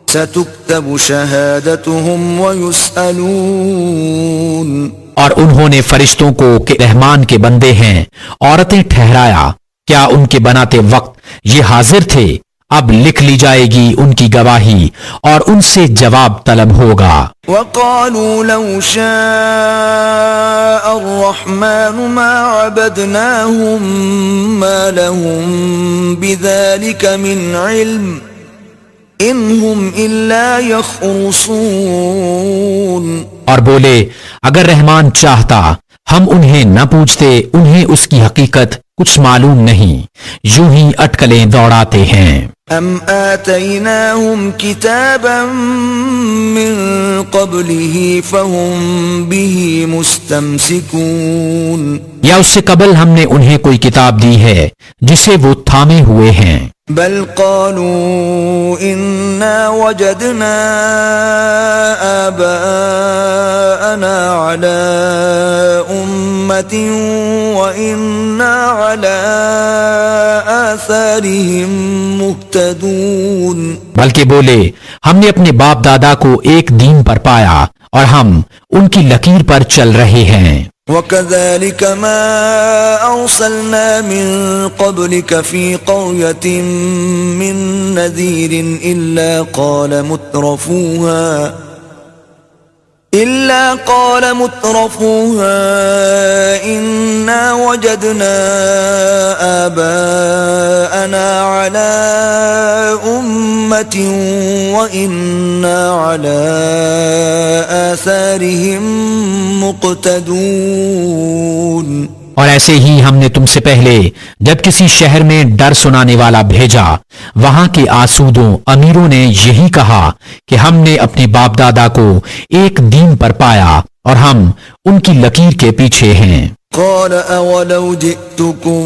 سَتُكْتَبُ شَهَادَتُهُمْ وَيُسْأَلُونَ. اور انہوں نے فرشتوں کو کہ رحمان کے بندے ہیں عورتیں ٹھہرایا، کیا ان کے بناتے وقت یہ حاضر تھے؟ اب لکھ لی جائے گی ان کی گواہی اور ان سے جواب طلب ہوگا. وَقَالُوا لَوْ شَاءَ الرَّحْمَنُ مَا عَبَدْنَاهُمْ مَا لَهُمْ بِذَلِكَ مِنْ عِلْمٍ إِنْ هُمْ إِلَّا يَخْرُصُونَ. اور بولے اگر رحمان چاہتا ہم انہیں نہ پوچھتے، انہیں اس کی حقیقت کچھ معلوم نہیں، یوں ہی اٹکلیں دوڑاتے ہیں. ام آتیناہم کتابا من قبلہ فہم بہ مستمسکون. یا اس سے قبل ہم نے انہیں کوئی کتاب دی ہے جسے وہ تھامے ہوئے ہیں. بل قالوا انا وجدنا آباءنا على امة وانا على آثارهم مهتدون. بلکہ بولے ہم نے اپنے باپ دادا کو ایک دین پر پایا اور ہم ان کی لکیر پر چل رہے ہیں. وَكَذَلِكَ مَا أَرْسَلْنَا مِن قَبْلِكَ فِي قَرْيَةٍ مِّن نَّذِيرٍ إِلَّا قَالَ مُتْرَفُوهَا إِنَّا وَجَدْنَا آبَاءَنَا عَلَى أُمَّةٍ وَإِنَّا عَلَى آثَارِهِم مُقْتَدُونَ. اور ایسے ہی ہم نے تم سے پہلے جب کسی شہر میں ڈر سنانے والا بھیجا، وہاں کے آسودوں امیروں نے یہی کہا کہ ہم نے اپنے باپ دادا کو ایک دین پر پایا اور ہم ان کی لکیر کے پیچھے ہیں. قال اولو جئتكم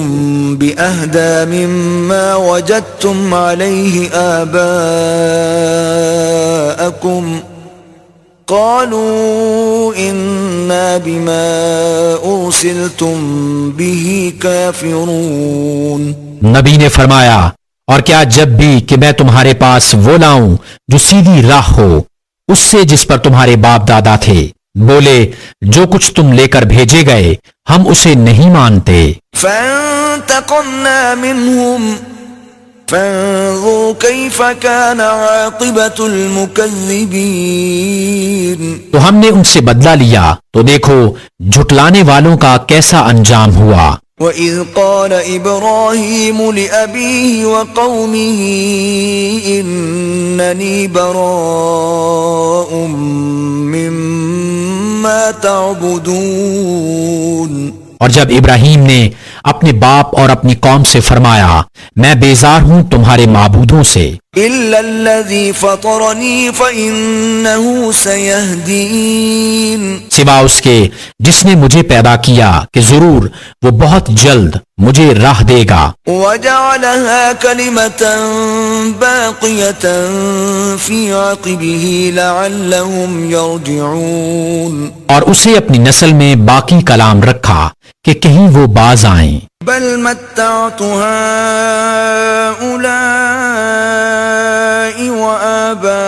بأهدى مما وجدتم عليه آباءكم قالوا إنا بما أرسلتم به كافرون. نبی نے فرمایا اور کیا جب بھی کہ میں تمہارے پاس وہ لاؤں جو سیدھی راہ ہو اس سے جس پر تمہارے باپ دادا تھے، بولے جو کچھ تم لے کر بھیجے گئے ہم اسے نہیں مانتے. فانتقمنا منهم فانظر كيف كان عاقبة المكذبين. تو ہم نے ان سے بدلہ لیا تو دیکھو جھٹلانے والوں کا کیسا انجام ہوا. وَإِذْ قَالَ إِبْرَاهِيمُ لِأَبِيهِ وَقَوْمِهِ إِنَّنِي بَرَاءٌ مِّمَّا تَعْبُدُونَ. اور جب ابراہیم نے اپنے باپ اور اپنی قوم سے فرمایا میں بیزار ہوں تمہارے معبودوں سے، إِلَّا الَّذِي فَطَرَنِي فَإِنَّهُ سَيَهْدِينِ. سوا اس کے جس نے مجھے پیدا کیا کہ ضرور وہ بہت جلد مجھے راہ دے گا. وَجَعَلَهَا كَلِمَةً بَاقِيَةً فِي عَقِبِهِ لَعَلَّهُمْ يَرْجِعُونَ. اور اسے اپنی نسل میں باقی کلام رکھا کہ کہیں وہ باز آئیں. بل متعت هؤلاء وآباءهم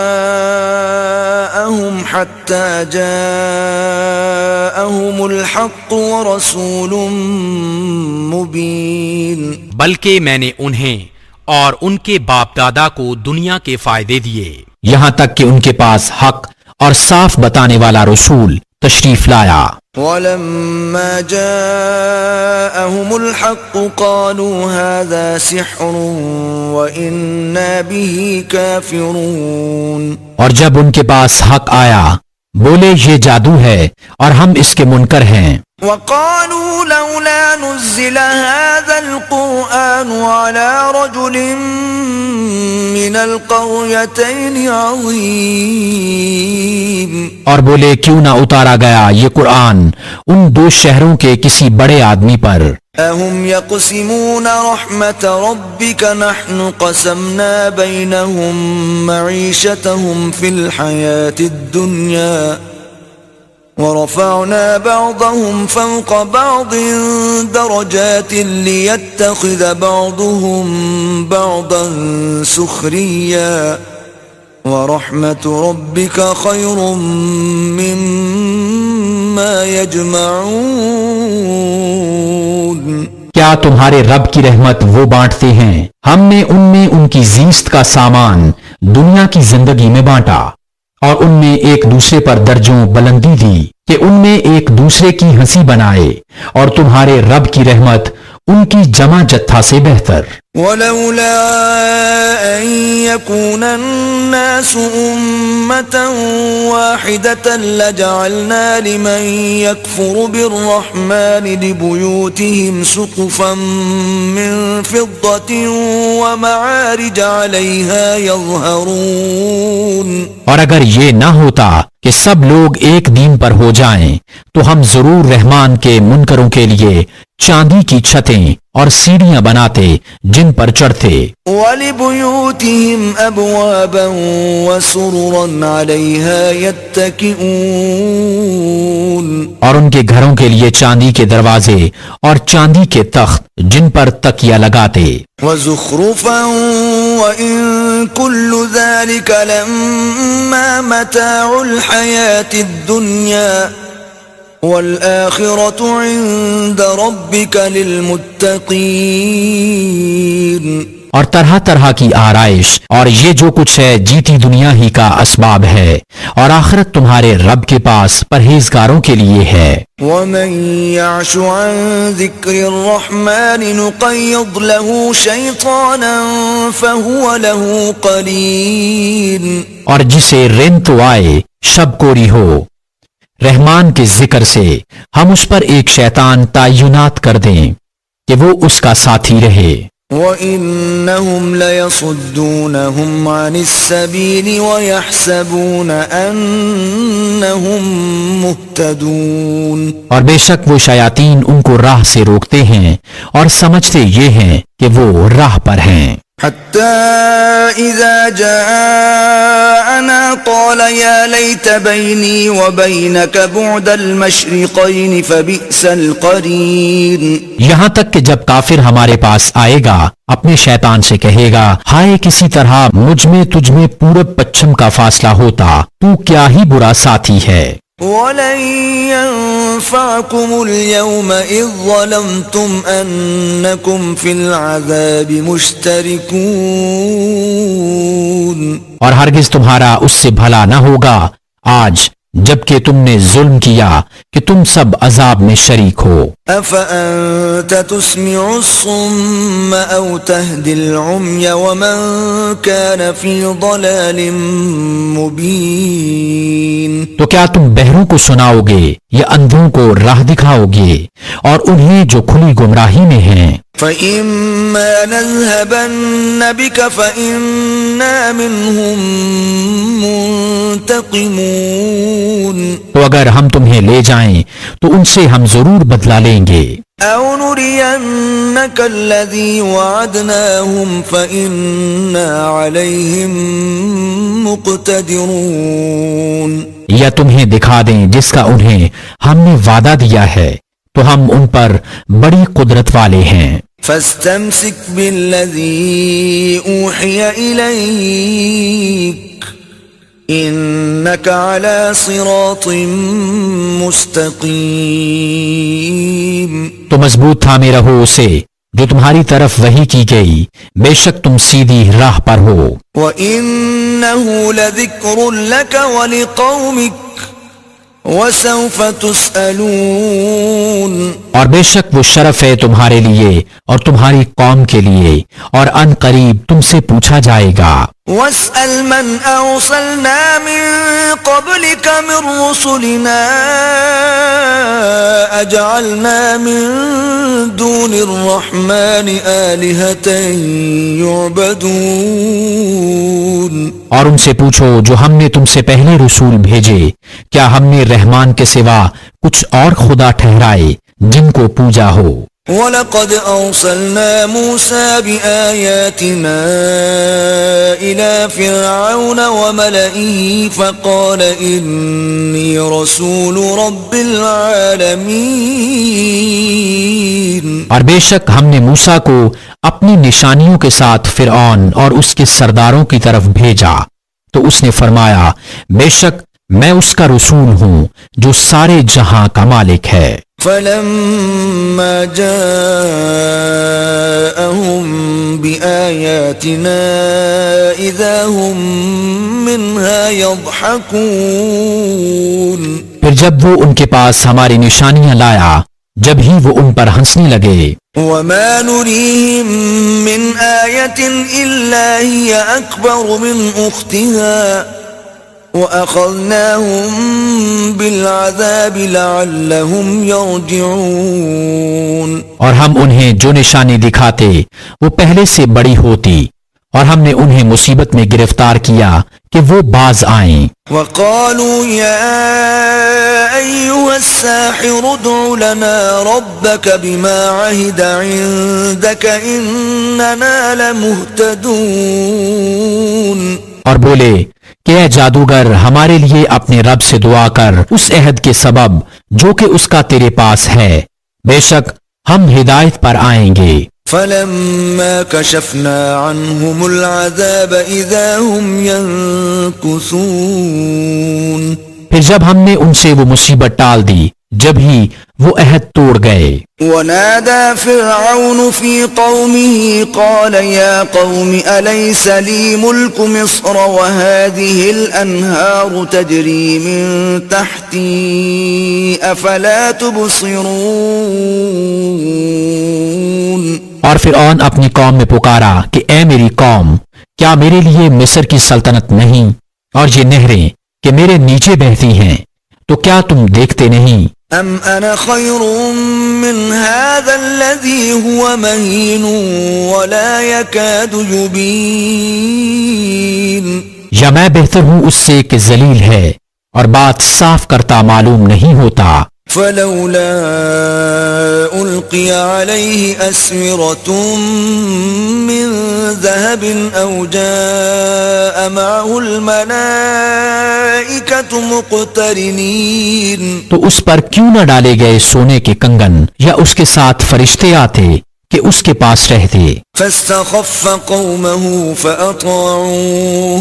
حتى جاءهم الحق ورسول مبين. بلکہ میں نے انہیں اور ان کے باپ دادا کو دنیا کے فائدے دیے یہاں تک کہ ان کے پاس حق اور صاف بتانے والا رسول تشریف لایا. ولما جاءهم الحق قالوا هذا سحر وإنا به كافرون. اور جب ان کے پاس حق آیا بولے یہ جادو ہے اور ہم اس کے منکر ہیں. وقالوا لولا نزل هذا القرآن على رجل من القريتين عظيم. اور بولے کیوں نہ اتارا گیا یہ قرآن ان دو شہروں کے کسی بڑے آدمی پر. أهم يقسمون رحمة ربك نحن قسمنا بينهم معيشتهم في الحياة الدنيا ورفعنا بعضهم فوق بعض درجات ليتخذ بعضهم بعضا سخريا ورحمة ربك خير مما يجمعون. کیا تمہارے رب کی رحمت وہ بانٹتے ہیں؟ ہم نے ان میں ان کی زیست کا سامان دنیا کی زندگی میں بانٹا اور ان میں ایک دوسرے پر درجوں بلندی دی کہ ان میں ایک دوسرے کی ہنسی بنائے اور تمہارے رب کی رحمت ان کی جمع جتھا سے بہتر. ولولا أن يكون الناس أمة واحدة لجعلنا لمن يكفر بالرحمن لبيوتهم سقفا من فضة ومعارج عليها يظهرون. اور اگر یہ نہ ہوتا کہ سب لوگ ایک دین پر ہو جائیں تو ہم ضرور رحمان کے منکروں کے لیے چاندی کی چھتیں اور سیڑھیاں بناتے جن پر چڑھتے. وَلِبُيُوتِهِمْ أَبْوَابًا وَسُرُرًا عَلَيْهَا يَتَّكِئُونَ. اور ان کے گھروں کے لیے چاندی کے دروازے اور چاندی کے تخت جن پر تکیہ لگاتے. وَزُخْرُفًا وَإِن كُلُّ ذَلِكَ لَمَّا مَتَاعُ الْحَيَاةِ الدُّنْيَا وَالْآخِرَةُ عِندَ رَبِّكَ لِلْمُتَّقِينَ. اور طرح طرح کی آرائش اور یہ جو کچھ ہے جیتی دنیا ہی کا اسباب ہے اور آخرت تمہارے رب کے پاس پرہیزگاروں کے لیے ہے. وَمَن يَعْشُ عَن ذِكْرِ الرَّحْمَنِ نُقَيِّضْ لَهُ شَيْطَانًا فَهُوَ لَهُ قَرِينٌ. اور جسے رن تو آئے شب کوری ہو رحمان کے ذکر سے ہم اس پر ایک شیطان تعینات کر دیں کہ وہ اس کا ساتھی رہے. وَإِنَّهُمْ لَيَصُدُّونَهُمْ عَنِ السَّبِيلِ وَيَحْسَبُونَ أَنَّهُمْ مُهْتَدُونَ. اور بے شک وہ شیاطین ان کو راہ سے روکتے ہیں اور سمجھتے یہ ہیں کہ وہ راہ پر ہیں. حتى إذا جاءنا قال يا ليت بيني وبينك بعد المشرقين فبئس القرين. یہاں تک کہ جب کافر ہمارے پاس آئے گا اپنے شیطان سے کہے گا ہائے کسی طرح مجھ میں تجھ میں پورب پچھم کا فاصلہ ہوتا تو کیا ہی برا ساتھی ہے. وَلَن يَنفَعَكُمُ الْيَوْمَ إِذ ظَّلَمْتُمْ أَنَّكُمْ فِي الْعَذَابِ مُشْتَرِكُونَ. اور ہرگز تمہارا اس سے بھلا نہ ہوگا آج جبکہ تم نے ظلم کیا کہ تم سب عذاب میں شریک ہو. أَفَأَنْتَ تُسْمِعُ الصُّمَّ أَوْ تَهْدِي الْعُمْيَ وَمَنْ كَانَ فِي ضَلَالٍ مُبِينٍ. تو کیا تم بہروں کو سناؤ گے یا اندھوں کو راہ دکھاؤ گے اور انہیں جو کھلی گمراہی میں ہیں. فَإِمَّا نَذْهَبَنَّ بِكَ فَإِنَّا مِنْهُمْ مُنْتَقِمُونَ. تو اگر ہم تمہیں لے جائیں تو ان سے ہم ضرور بدلہ لیں گے. أَوْ نُرِيَنَّكَ الَّذِي وَعَدْنَاهُمْ فَإِنَّا عَلَيْهِمْ مُقْتَدِرُونَ. یا تمہیں دکھا دیں جس کا انہیں ہم نے وعدہ دیا ہے تو ہم ان پر بڑی قدرت والے ہیں۔ فاستمسك بالذي أوحي إليك إنك على صراط مستقيم۔ تو مضبوط تھامے رہو اسے جو تمہاری طرف وحی کی گئی، بے شک تم سیدھی راہ پر ہو۔ وَإِنَّهُ لَذِكْرٌ لَكَ وَلِقَوْمِكَ وَسَوْفَ تُسْأَلُونَ، اور بے شک وہ شرف ہے تمہارے لیے اور تمہاری قوم کے لیے، اور ان قریب تم سے پوچھا جائے گا۔ وَاسْأَلْ مَنْ أَرْسَلْنَا مِن قَبْلِكَ مِن رُّسُلِنَا أَجْعَلْنَا مِن دُونِ الرَّحْمَٰنِ آلِهَةً يُعْبَدُونَ، اور ان سے پوچھو جو ہم نے تم سے پہلے رسول بھیجے، کیا ہم نے رحمان کے سوا کچھ اور خدا ٹھہرائے جن کو پوجا ہو؟ وَلَقَدْ أَرْسَلْنَا مُوسَىٰ بِآيَاتِنَا إِلَىٰ فِرْعَوْنَ وَمَلَئِهِ فَقَالَ إِنِّي رَسُولُ رَبِّ الْعَالَمِينَ، اور بے شک ہم نے موسیٰ کو اپنی نشانیوں کے ساتھ فرعون اور اس کے سرداروں کی طرف بھیجا، تو اس نے فرمایا بے شک میں اس کا رسول ہوں جو سارے جہاں کا مالک ہے۔ فَلَمَّا جَاءَهُم بِآيَاتِنَا إِذَا هُم مِّنْهَا يَضْحَكُونَ، پھر جب وہ ان کے پاس ہماری نشانیاں لایا، جب ہی وہ ان پر ہنسنے لگے۔ وَمَا نُرِيهِم مِّنْ آيَةٍ إِلَّا هِيَ أَكْبَرُ مِنْ أُخْتِهَا وَأَخَذْنَاهُمْ بِالْعَذَابِ لَعَلَّهُمْ يَرْجِعُونَ، اور ہم انہیں جو نشانی دکھاتے وہ پہلے سے بڑی ہوتی، اور ہم نے انہیں مصیبت میں گرفتار کیا کہ وہ باز آئیں۔ وَقَالُوا يَا أَيُّهَا السَّاحِرُ ادْعُ لَنَا رَبَّكَ بِمَا عَهِدَ عِندَكَ إِنَّنَا لَمُهْتَدُونَ، اور بولے کہ اے جادوگر ہمارے لیے اپنے رب سے دعا کر اس عہد کے سبب جو کہ اس کا تیرے پاس ہے، بے شک ہم ہدایت پر آئیں گے۔ فَلَمَّا كَشَفْنَا عَنْهُمُ الْعَذَابَ إِذَا هُمْ يَنكُثُونَ، پھر جب ہم نے ان سے وہ مصیبت ٹال دی، جب ہی وہ عہد توڑ گئے۔ وَنَادَى فِرْعَوْنُ فِي قَوْمِهِ قَالَ يَا قَوْمِ أَلَيْسَ لِي مُلْكُ مِصْرَ وَهَٰذِهِ الْأَنْهَارُ تَجْرِي مِن تَحْتِي أَفَلَا تُبْصِرُونَ، اور فرعون اپنی قوم میں پکارا کہ اے میری قوم، کیا میرے لیے مصر کی سلطنت نہیں اور یہ نہریں کہ میرے نیچے بہتی ہیں، تو کیا تم دیکھتے نہیں؟ أَمْ أَنَا خَيْرٌ مِّنْ هَٰذَا الَّذِي هُوَ مَهِينٌ وَلَا يَكَادُ يُبِينُ، یا میں بہتر ہوں اس سے کہ ذلیل ہے اور بات صاف کرتا معلوم نہیں ہوتا۔ فَلَوْلَا أُلْقِيَ عَلَيْهِ أَسْوِرَةٌ مِّن ذَهَبٍ أَوْ جَاءَ مَعَهُ الْمَلَائِكَةُ مُقْتَرِنِينَ، تو اس پر کیوں نہ ڈالے گئے سونے کے کنگن یا اس کے ساتھ فرشتے آتے کہ اس کے پاس رہتے۔ فَاسْتَخَفَّ قَوْمَهُ فَأَطَاعُوهُ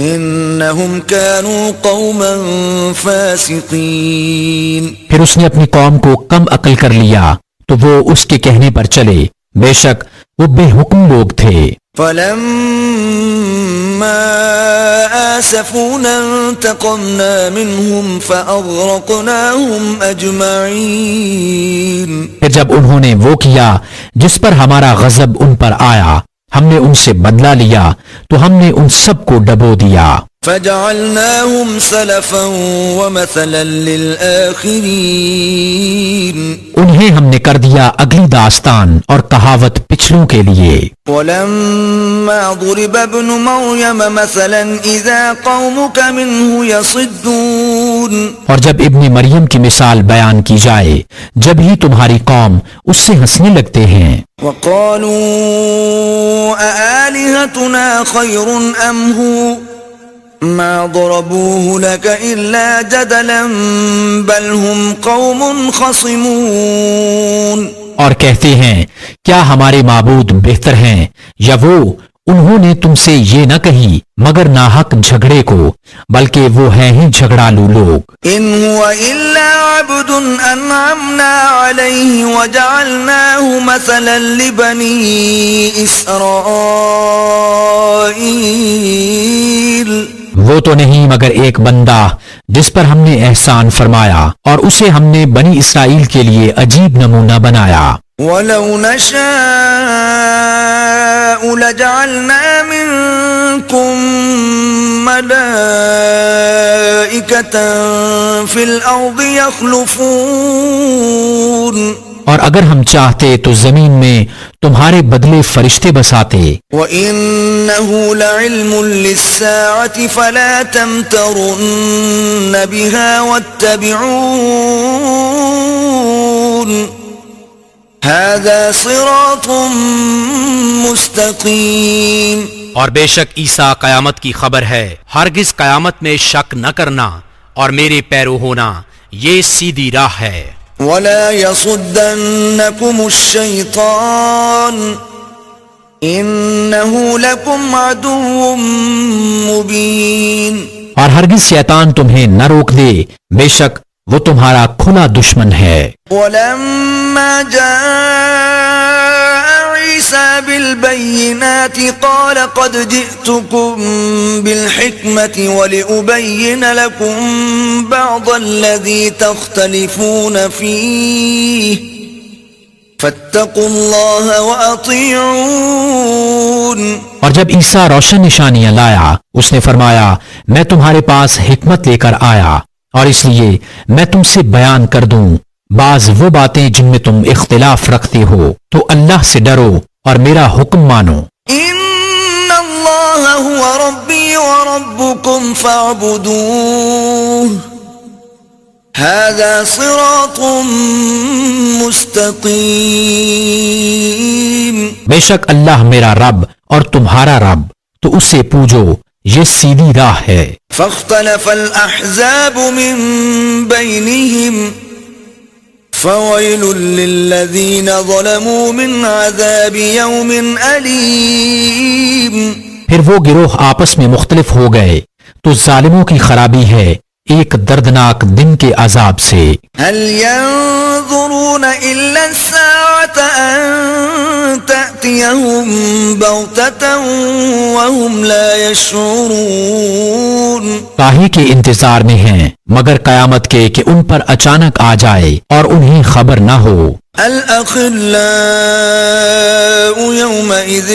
إِنَّهُمْ كَانُوا قَوْمًا فَاسِقِينَ، پھر اس نے اپنی قوم کو کم عقل کر لیا تو وہ اس کے کہنے پر چلے، بے شک وہ بے حکم لوگ تھے۔ فَلَمَّا آسَفُونَا انتَقَمْنَا مِنْهُمْ فَأَغْرَقْنَاهُمْ أَجْمَعِينَ، پھر جب انہوں نے وہ کیا جس پر ہمارا غضب ان پر آیا، ہم نے ان سے بدلہ لیا تو ہم نے ان سب کو ڈبو دیا۔ فَجَعَلْنَاهُمْ سَلَفًا وَمَثَلًا لِلْآخِرِينَ، انہیں ہم نے کر دیا اگلی داستان اور کہاوت پچھلوں کے لیے۔ وَلَمَّا ضُرِبَ ابْنُ مَرْيَمَ مَثَلًا إِذَا قَوْمُكَ مِنْهُ يَصِدُّونَ، اور جب ابن مریم کی مثال بیان کی جائے، جب ہی تمہاری قوم اس سے ہنسنے لگتے ہیں۔ وَقَالُوا أَآلِهَتُنَا خَيْرٌ أَمْ هُوَ ما ضربوه لك إلا جدلا بل هم قوم خصمون. اور کہتے ہیں کیا ہمارے معبود بہتر ہیں یا وہ، انہوں نے تم سے یہ نہ کہی مگر ناحق جھگڑے کو، بلکہ وہ ہیں ہی جھگڑالو لوگ. إن هو إلا عبد أنعمنا عليه وجعلناه مثلا لبني إسرائيل. وہ تو نہیں مگر ایک بندہ جس پر ہم نے احسان فرمایا اور اسے ہم نے بنی اسرائیل کے لیے عجیب نمونہ بنایا. ولو نشاء لجعلنا منكم ملائكة في الأرض يخلفون. اور اگر ہم چاہتے تو زمین میں تمہارے بدلے فرشتے بساتے. وَإِنَّهُ لَعِلْمٌ لِلسَّاعَةِ فَلَا تَمْتَرُنَّ بِهَا وَاتَّبِعُونَ هَذَا صِرَاطٌ مُسْتَقِيمٌ. اور بے شک عیسیٰ قیامت کی خبر ہے، ہرگز قیامت میں شک نہ کرنا اور میرے پیرو ہونا، یہ سیدھی راہ ہے. وَلَا يَصُدَّنَّكُمُ الشَّيْطَانُ إِنَّهُ لَكُمْ عَدُوٌّ مُبِينٌ. اور ہرگز شیطان تمہیں نہ روک دے، بے شک وہ تمہارا کھلا دشمن ہے. وَلَمَّا جَاءَ عِيسَى بِالْبَيِّنَاتِ قَالَ قَدْ جِئْتُكُمْ بِالْحِكْمَةِ وَلِأُبَيِّنَ لَكُمْ بَعْضَ الَّذِي تَخْتَلِفُونَ فِيهِ فَاتَّقُوا اللَّهَ وَأَطِيعُونِ. اور جب عیسیٰ روشن نشانیاں لایا، اس نے فرمایا میں تمہارے پاس حکمت لے کر آیا اور اس لیے میں تم سے بیان کر دوں بعض وہ باتیں جن میں تم اختلاف رکھتے ہو، تو اللہ سے ڈرو اور میرا حکم مانو. إِنَّ اللَّهَ هُوَ رَبِّي وَرَبُّكُمْ فَاعْبُدُوهُ هَذَا صِرَاطٌ مُسْتَقِيمٌ. بے شک اللہ میرا رب اور تمہارا رب، تو اس سے پوجو، یہ سیدھی راہ ہے. فاختلف الأحزاب من بينهم فويل للذين ظلموا من عذاب يوم أليم. پھر وہ گروہ آپس میں مختلف ہو گئے تو ظالموں کی خرابی ہے ایک دردناک دن کے عذاب سے. هل ينظرون إلا الساعة أن تأتيهم بغتة وهم لا يشعرون. کاہے کے انتظار میں ہیں مگر قیامت کے کہ ان پر اچانک آ جائے اور انہیں خبر نہ ہو. الأخلاء يومئذ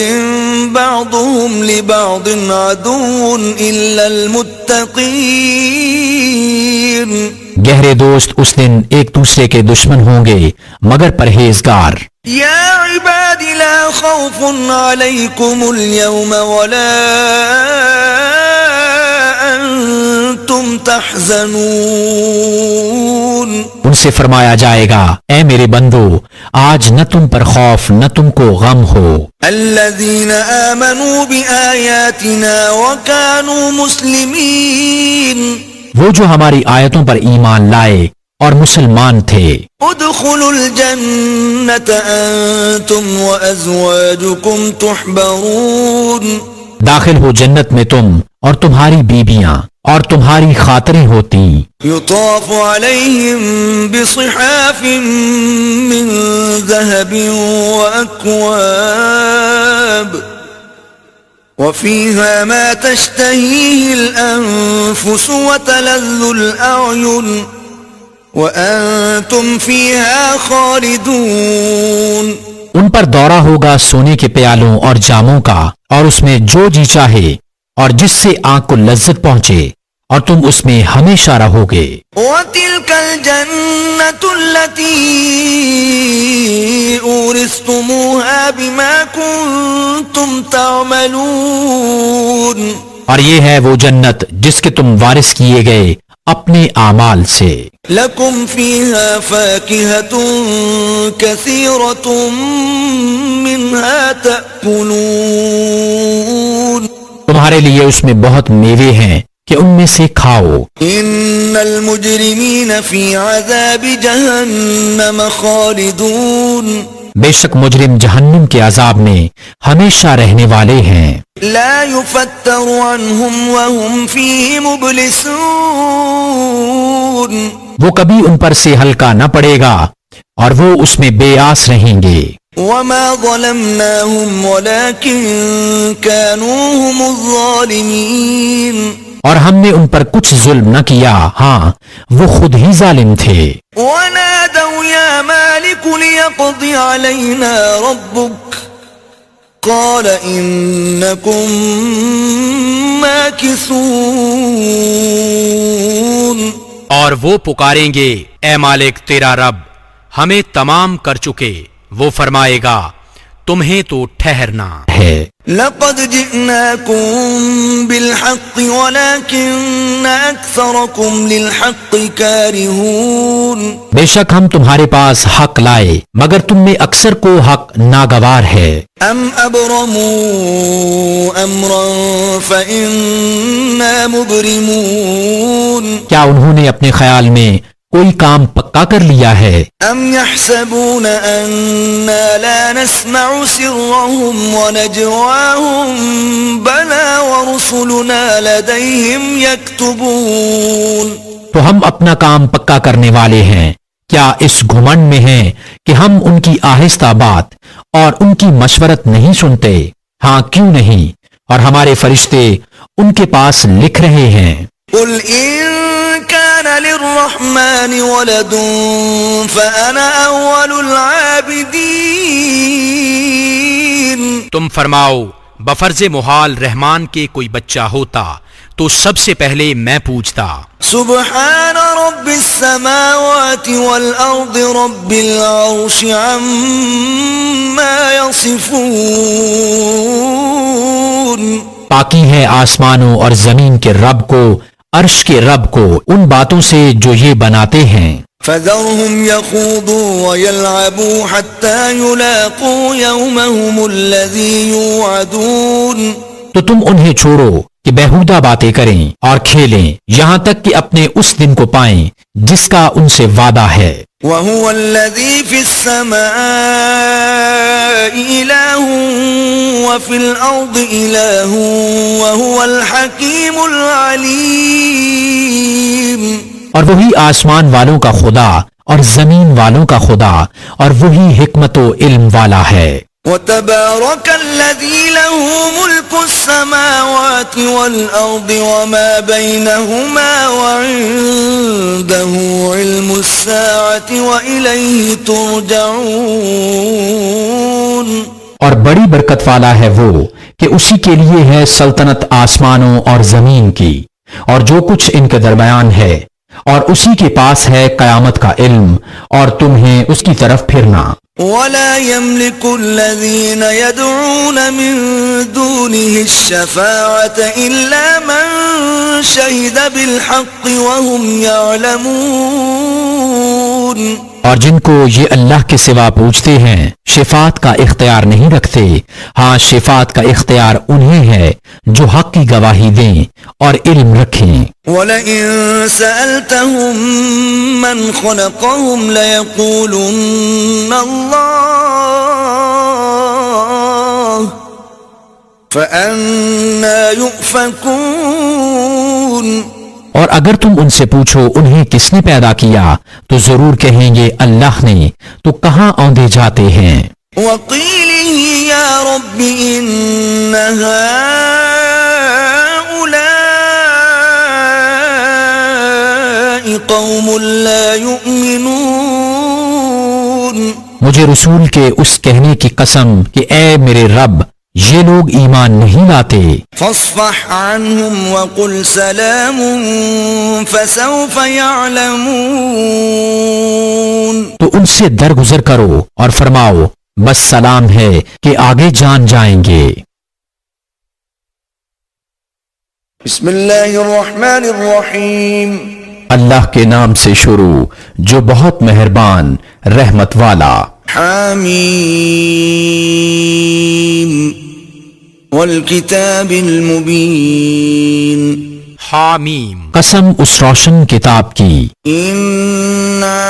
بعضهم لبعض عدو إلا المتقين. گہرے دوست اس دن ایک دوسرے کے دشمن ہوں گے مگر پرہیزگار. يا عباد لا خوف عليكم اليوم ولا أنتم تحزنون. ان سے فرمایا جائے گا اے میرے بندو آج نہ تم پر خوف نہ تم کو غم ہو. الذين آمنوا بآياتنا وكانوا مسلمين. وہ جو ہماری آیتوں پر ایمان لائے اور مسلمان تھے. ادخلوا الجنة أنتم وأزواجكم تحبرون. داخل ہو جنت میں تم اور تمہاری بیویاں اور تمہاری خاطریں ہوتی. يطاف عليهم بصحاف من ذهب وأكواب وفيها ما تشتهيه الأنفس وتلذ الأعين وأنتم فيها خالدون. ان پر دورہ ہوگا سونے کے پیالوں اور جاموں کا اور اس میں جو جی چاہے اور جس سے آنکھ کو لذت پہنچے اور تم اس میں ہمیشہ رہو گے. وَتِلْكَ الْجَنَّةُ الَّتِي أُورِثْتُمُوهَا بِمَا كُنتُمْ تَعْمَلُونَ. اور یہ ہے وہ جنت جس کے تم وارث کیے گئے اپنے اعمال سے. لَكُمْ فِيهَا فَاكِهَةٌ كَثِيرَةٌ مِّنْهَا تَأْكُلُونَ. تمہارے لیے اس میں بہت میوے ہیں کہ ان میں سے کھاؤ. إن المجرمين في عذاب جهنم خالدون بے شک مجرم جہنم کے عذاب میں ہمیشہ رہنے والے ہیں. لا يفتر عنهم وهم فيه مبلسون وہ کبھی ان پر سے ہلکا نہ پڑے گا اور وہ اس میں بے آس رہیں گے. وما ظلمناهم ولكن كانوا هم الظالمين اور ہم نے ان پر کچھ ظلم نہ کیا، ہاں وہ خود ہی ظالم تھے. ونادوا يا مالك ليقض علينا ربك قال إنكم ماكثون اور وہ پکاریں گے اے مالک تیرا رب ہمیں تمام کر چکے، وہ فرمائے گا تمہیں تو ٹھہرنا ہے. لقد جئناكم بالحق ولكن أكثركم للحق كارهون بے شک ہم تمہارے پاس حق لائے مگر تم میں اکثر کو حق ناگوار ہے. أم أبرموا أمرا فإنا مبرمون کیا انہوں نے اپنے خیال میں کوئی کام پکا کر لیا ہے؟ أم يحسبون أننا لا نسمع سرهم ونجواهم بلى ورسلنا لديهم يكتبون تو ہم اپنا کام پکا کرنے والے ہیں. کیا اس گھمنڈ میں ہیں کہ ہم ان کی آہستہ بات اور ان کی مشورت نہیں سنتے؟ ہاں کیوں نہیں، اور ہمارے فرشتے ان کے پاس لکھ رہے ہیں. قل إن كان للرحمن ولد فأنا أول العابدين تم فرماؤ بفرض محال رحمان کے کوئی بچہ ہوتا تو سب سے پہلے میں پوچھتا سبحان رب السماوات والأرض رب العرش عما يصفون پاکی ہے آسمانوں اور زمین کے رب کو، عرش کے رب کو، ان باتوں سے جو یہ بناتے ہیں. فذرهم يخوضوا ويلعبوا حتى يلاقوا يومهم الذي يوعدون تو تم انہیں چھوڑو کہ بےہودہ باتیں کریں اور کھیلیں یہاں تک کہ اپنے اس دن کو پائیں جس کا ان سے وعدہ ہے. وهو الذي في السماء إله وفي الأرض إله وهو الحكيم العليم اور وہی آسمان والوں کا خدا اور زمین والوں کا خدا اور وہی حکمت و علم والا ہے. وتبارك الذي له ملك السماوات والأرض وما بينهما وعنده علم الساعة وإليه ترجعون اور بڑی برکت والا ہے وہ کہ اسی کے لیے ہے سلطنت آسمانوں اور زمین کی اور جو کچھ ان کے درمیان ہے، اور اسی کے پاس ہے قیامت کا علم اور تمہیں اس کی طرف پھرنا. ولا يملك الذين يدعون من دونه الشفاعة إلا من شهد بالحق وهم يعلمون اور جن کو یہ اللہ کے سوا پوچھتے ہیں شفاعت کا اختیار نہیں رکھتے، ہاں شفاعت کا اختیار انہیں ہے جو حق کی گواہی دیں اور علم رکھیں. وَلَئِن سَأَلْتَهُم مَّنْ خَلَقَهُمْ لَيَقُولُنَّ اللَّهُ فَأَنَّىٰ يُؤْفَكُونَ اور اگر تم ان سے پوچھو انہیں کس نے پیدا کیا تو ضرور کہیں گے اللہ نے، تو کہاں اوندے جاتے ہیں. وَقِيلِهِ يَا رَبِّ إِنَّ هَٰؤُلَاءِ قَوْمٌ لَّا يُؤْمِنُونَ مجھے رسول کے اس کہنے کی قسم کہ اے میرے رب یہ لوگ ایمان نہیں لاتے. فاصفح عنهم وقل سلام فسوف يعلمون تو ان سے درگزر کرو اور فرماؤ بس سلام ہے کہ آگے جان جائیں گے. بسم اللہ الرحمن الرحیم اللہ کے نام سے شروع جو بہت مہربان رحمت والا. حامیم والکتاب المبین حامیم. قسم اس روشن کتاب کی إنا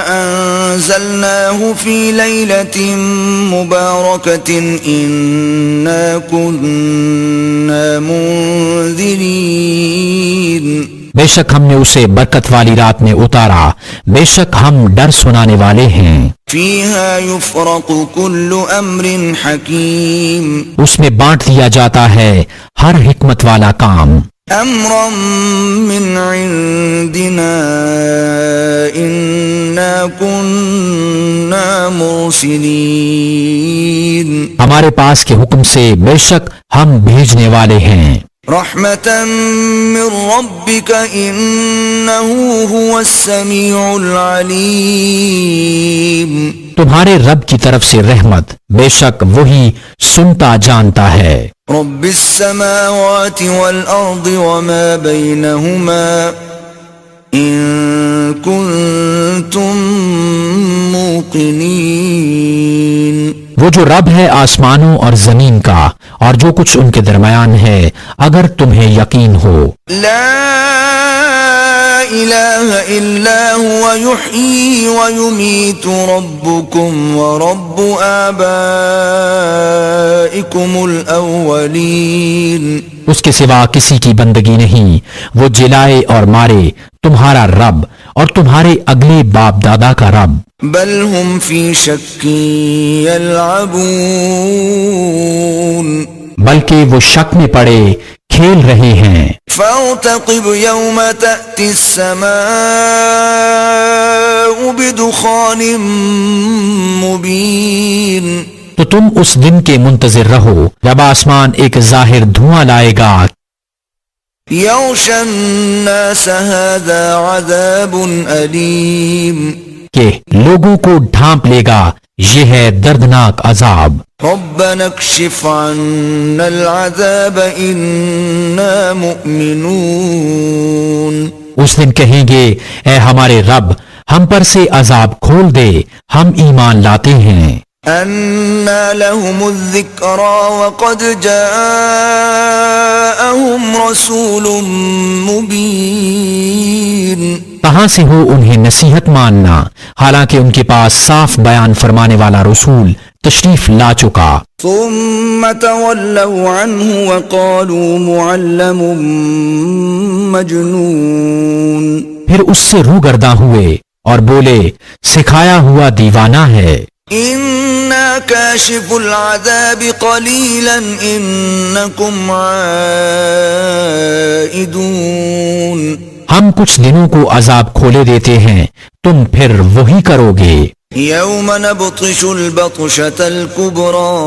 أنزلناه في ليلة مباركة إنا كنا منذرين. بے شک ہم نے اسے برکت والی رات میں اتارا، بے شک ہم ڈر سنانے والے ہیں. فيها يفرق كل أمر حكيم. اس میں بانٹ دیا جاتا ہے ہر حکمت والا کام. أمرا من عندنا إنا كنا مرسلين. ہمارے پاس کے حکم سے بے شک ہم بھیجنے والے ہیں. رحمة من ربك إنه هو السميع العليم. تمہارے رب کی طرف سے رحمت، بے شک وہی سنتا جانتا ہے. رب السماوات والأرض وما بينهما إن كنتم موقنين. وہ جو رب ہے آسمانوں اور زمین کا اور جو کچھ ان کے درمیان ہے، اگر تمہیں یقین ہو. لا إله إلا هو يحيي ويميت ربكم ورب آبائكم الأولين. اس کے سوا کسی کی بندگی نہیں، وہ جلائے اور مارے، تمہارا رب اور تمہارے اگلے باپ دادا کا رب. بل هم في شك يلعبون. بلکہ وہ شک میں پڑے کھیل رہے ہیں. فارتقب يوم تأتي السماء بدخان مبين. تو تم اس دن کے منتظر رہو جب آسمان ایک ظاہر دھواں لائے گا. يغشى الناس هذا عذاب أليم. کہ لوگوں کو ڈھانپ لے گا، یہ ہے دردناک عذاب. ربنا اكشف عنا العذاب إنا مؤمنون. اس دن کہیں گے اے ہمارے رب ہم پر سے عذاب کھول دے، ہم ایمان لاتے ہیں. أنى لهم الذكرى وقد جاءهم رسول مبين. کہاں سے ہو انہیں نصیحت ماننا حالانکہ ان کے پاس صاف بیان فرمانے والا رسول تشریف لا چکا. ثم تولوا عنه وقالوا معلم مجنون. پھر اس سے روگرداں ہوئے اور بولے سکھایا ہوا دیوانہ ہے. إنا كاشف العذاب قليلا إنكم عائدون. ہم کچھ دنوں کو عذاب کھولے دیتے ہیں، تم پھر وہی کرو گے. يوم نبطش البطشة الكبرى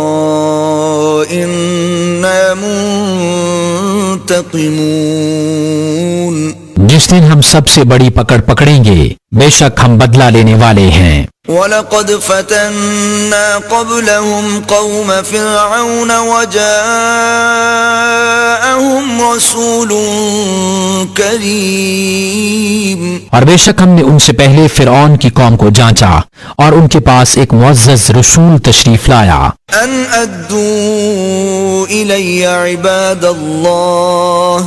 إنا منتقمون. جس دن ہم سب سے بڑی پکڑ پکڑیں گے، بے شک ہم بدلہ لینے والے ہیں. وَلَقَدْ فَتَنَّا قَبْلَهُمْ قَوْمَ فِرْعَوْنَ وَجَاءَهُمْ رَسُولٌ كَرِيمٌ. اور بے شک ہم نے ان سے پہلے فرعون کی قوم کو جانچا اور ان کے پاس ایک معزز رسول تشریف لایا. أَنْ أَدُّوا إِلَيَّ عِبَادَ اللَّهِ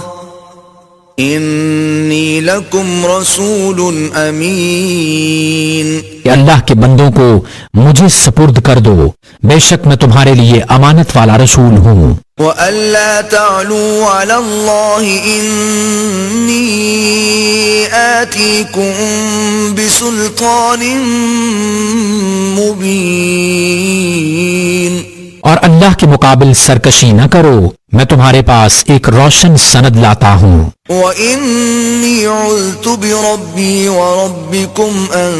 إِنِّي لَكُمْ رَسُولٌ أَمِينٌ. کہ اللہ کے بندوں کو مجھے سپرد کر دو، بے شک میں تمہارے لیے امانت والا رسول ہوں. وَأَلَّا تَعْلُوا عَلَى اللَّهِ إِنِّي آتِيكُمْ بِسُلْطَانٍ مُبِينٍ. اور اللہ کے مقابل سرکشی نہ کرو، میں تمہارے پاس ایک روشن سند لاتا ہوں. وَإِنِّي عُذْتُ بِرَبِّي وَرَبِّكُمْ أَن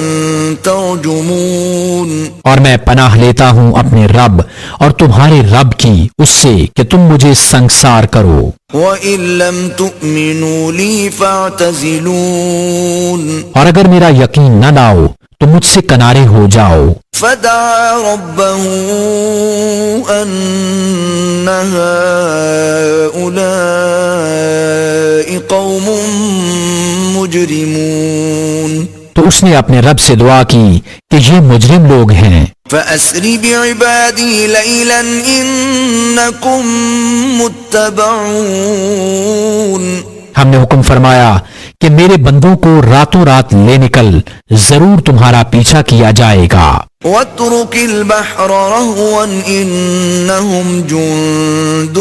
تَرْجُمُونَ. اور میں پناہ لیتا ہوں اپنے رب اور تمہارے رب کی اس سے کہ تم مجھے سنگسار کرو. وَإِن لَّمْ تُؤْمِنُوا لِي فَاعْتَزِلُونِ. اور اگر میرا یقین نہ لاؤ تو مجھ سے کنارے ہو جاؤ. فدعا ربه أن هؤلاء قوم مجرمون. تو اس نے اپنے رب سے دعا کی کہ یہ مجرم لوگ ہیں. فأسر بعبادي ليلا إنكم متبعون. ہم نے حکم فرمایا کہ میرے بندوں کو راتوں رات لے نکل، ضرور تمہارا پیچھا کیا جائے گا. واترك البحر رهوا إنهم جند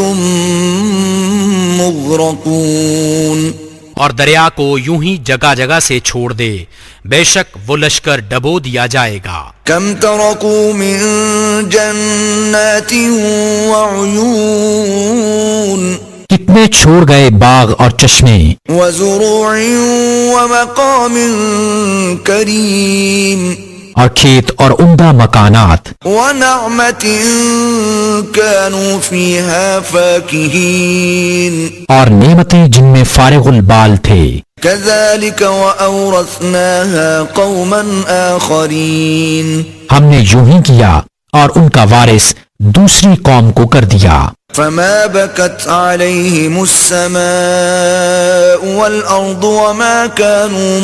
مغرقون. اور دریا کو یوں ہی جگہ جگہ سے چھوڑ دے، بے شک وہ لشکر ڈبو دیا جائے گا. كم تركوا من جنات وعيون. کتنے چھوڑ گئے باغ اور چشمے، وزروع ومقام كريم. اور کھیت اور عمدہ مکانات، ونعمة كانوا فيها فاكهين. اور نعمتیں جن میں فارغ البال تھے. كذلك وأورثناها قوما آخرين. ہم نے یوں ہی کیا اور ان کا وارث دوسری قوم کو کر دیا. فما بكت عليهم السماء والأرض وما كانوا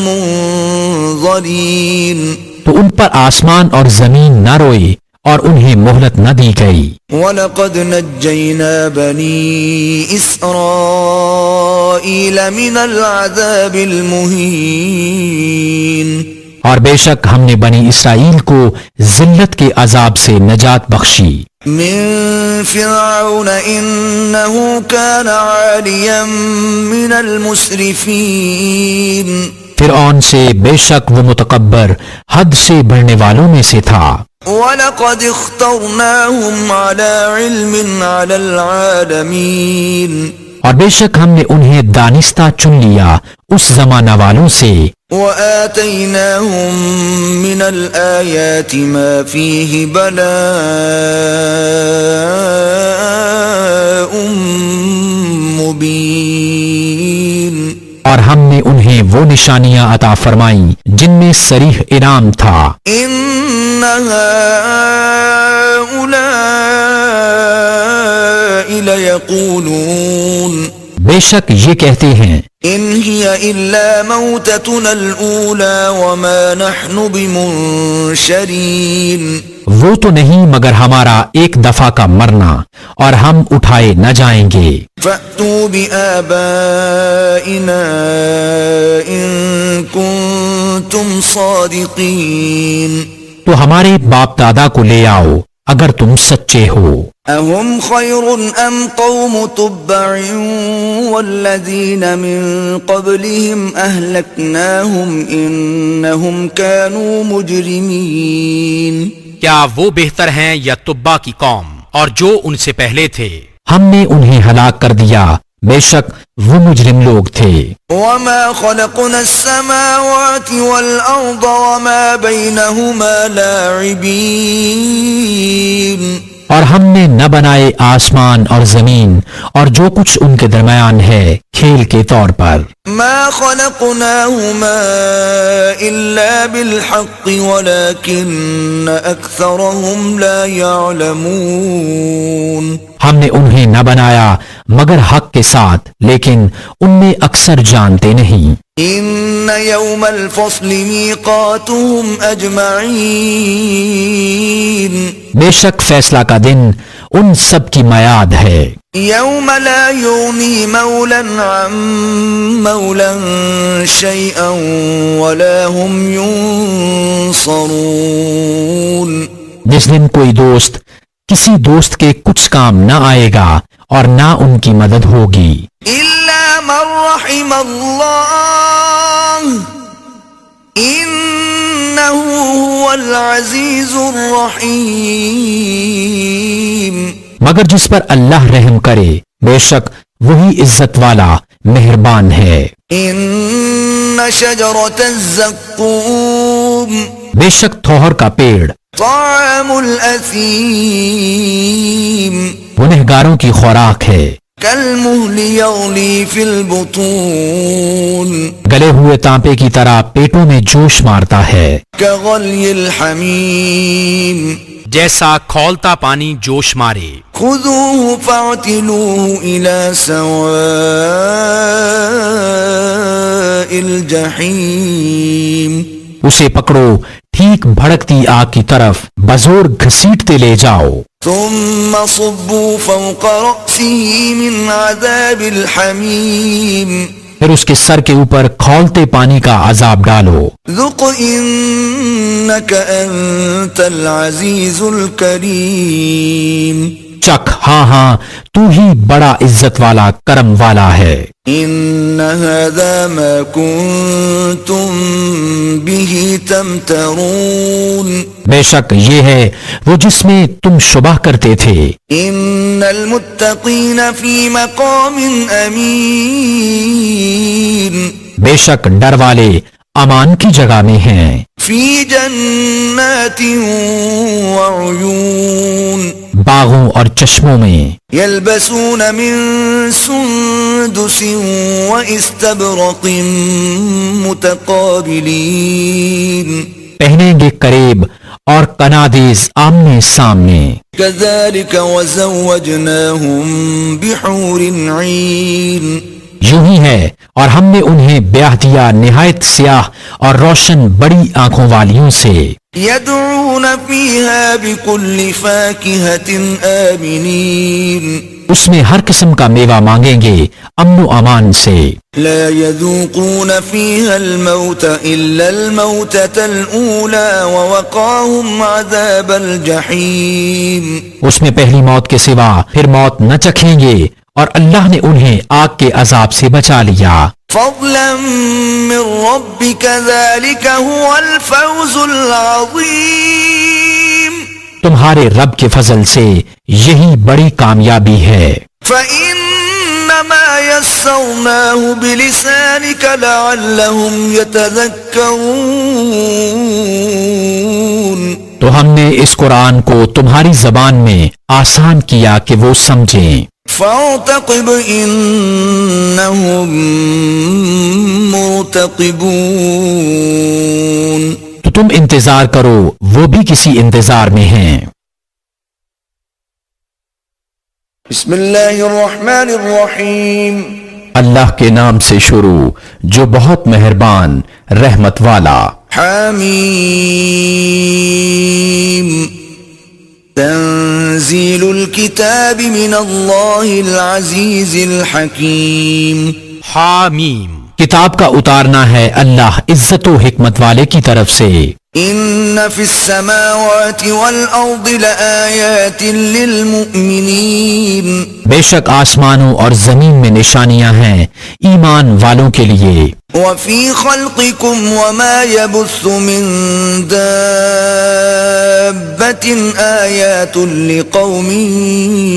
منظرين. تو ان پر آسمان اور زمین نہ روئے اور انہیں مہلت نہ دی گئی. وَلَقَدْ نَجَّيْنَا بَنِي إِسْرَائِيلَ مِنَ الْعَذَابِ الْمُهِينِ. اور بے شک ہم نے بنی اسرائیل کو ذلت کے عذاب سے نجات بخشی. من فرعون إنه كان عاليا من المسرفين. فرعون سے بے شک وہ متکبر حد سے بڑھنے والوں میں سے تھا. وَلَقَدْ اخْتَرْنَاهُمْ عَلَى عِلْمٍ عَلَى الْعَالَمِينَ. اور بے شک ہم نے انہیں دانستہ چن لیا اس زمانہ والوں سے. وَآتَيْنَاهُمْ مِنَ الْآيَاتِ مَا فِيهِ بَلَاءٌ مُبِينٌ. اور ہم نے انہیں وہ نشانیاں عطا فرمائیں جن میں صریح انعام تھا. إِنَّ هَؤُلَاءِ لَيَقُولُونَ. بے شک یہ کہتے ہیں إِنْ هِيَ إِلَّا مَوْتَتُنَا الْأُولَى وَمَا نَحْنُ بِمُنشَرِينَ. وہ تو نہیں مگر ہمارا ایک دفعہ کا مرنا اور ہم اٹھائے نہ جائیں گے. فَأْتُوا بِآبَائِنَا إِن كُنتُمْ صَادِقِينَ. تو ہمارے باپ دادا کو لے آؤ اگر تم سچے ہو. أَهُمْ خَيْرٌ أَمْ قَوْمُ تُبَّعٍ وَالَّذِينَ مِن قَبْلِهِمْ أَهْلَكْنَاهُمْ إِنَّهُمْ كَانُوا مُجْرِمِينَ. کیا وہ بہتر ہیں یا تبا کی قوم اور جو ان سے پہلے تھے؟ ہم نے انہیں ہلاک کر دیا، بے شک وہ مجرم لوگ تھے. وَمَا خَلَقْنَا السَّمَاوَاتِ وَالْأَرْضَ وَمَا بَيْنَهُمَا لَاعِبِينَ. اور ہم نے نہ بنائے آسمان اور زمین اور جو کچھ ان کے درمیان ہے کھیل کے طور پر. ما خلقناهما إلا بالحق ولكن أكثرهم لا يعلمون. ہم نے انہیں نہ بنایا مگر حق کے ساتھ لیکن ان میں اکثر جانتے نہیں. إن يوم الفصل ميقاتهم أجمعين. بے شک فیصلہ کا دن ان سب کی میعاد ہے. يوم لا يغني مولا عن مولا شيئا ولا هم ينصرون. جس دن کوئی دوست کسی دوست کے کچھ کام نہ آئے گا اور نہ ان کی مدد ہوگی. إلا من رحم الله إنه هو العزيز الرحيم. مگر جس پر اللہ رحم کرے بے شک وہی عزت والا مہربان ہے. إن شجرة الزقوم بے شک تھوہر کا پیڑ طعام الأثيم. گنہگاروں کی خوراک ہے. كالمهل يغلي في البطون. گلے ہوئے تانپے کی طرح پیٹوں میں جوش مارتا ہے. كغلي الحميم. جیسا کھولتا پانی جوش مارے. خذوه فاعتلوه إلى سواء الجحيم. اسے پکڑو ٹھیک نزدیک بھڑکتی آگ کی طرف بزور گھسیٹتے لے جاؤ. ثم صبوا فوق رأسه من عذاب الحمیم، پھر اس کے سر کے اوپر کھولتے پانی کا عذاب ڈالو. ذق انک انت العزیز الکریم، چکھ، ہاں ہاں تو ہی بڑا عزت والا کرم والا ہے. ان هذا ما كنتم به تمترون، بے شک یہ ہے وہ جس میں تم شبہ کرتے تھے. ان المتقین فی مقام امین، بے شک ڈر والے امان کی جگہ میں ہیں. فی جنات وعیون، باغوں اور چشموں میں. یلبسون من سندس واستبرق متقابلین، پہنیں گے کریب اور کنادیز آمنے سامنے. کذالک وزوجناہم بحور عین، یوں ہی ہے اور ہم نے انہیں بیاہ دیا نہایت سیاہ اور روشن بڑی آنکھوں والیوں سے. یدعون فیہا بکل فاکہۃ آمنین، اس میں ہر قسم کا میوہ مانگیں گے امن و امان سے. لا يذوقون فيها الموت إلا الموتة الأولى ووقاهم عذاب الجحيم، اس میں پہلی موت کے سوا پھر موت نہ چکھیں گے اور اللہ نے انہیں آگ کے عذاب سے بچا لیا. فضلا من ربك ذلك هو الفوز العظيم، تمہارے رب کے فضل سے یہی بڑی کامیابی ہے. فإنما يسرناه بلسانك لعلهم يتذكرون، تو ہم نے اس قرآن کو تمہاری زبان میں آسان کیا کہ وہ سمجھیں. فارتقب انهم مرتقبون، تو تم انتظار کرو وہ بھی کسی انتظار میں ہیں. بسم اللہ الرحمن الرحیم، اللہ کے نام سے شروع جو بہت مہربان رحمت والا. حمیم، تنزیل الکتاب من اللہ العزیز الحکیم، حامیم، کتاب کا اتارنا ہے اللہ عزت و حکمت والے کی طرف سے. ان فی السماوات والارض لآیات للمؤمنین، بے شک آسمانوں اور زمین میں نشانیاں ہیں ایمان والوں کے لیے. وفی خلقکم وما يبث من دابۃ آیات لقوم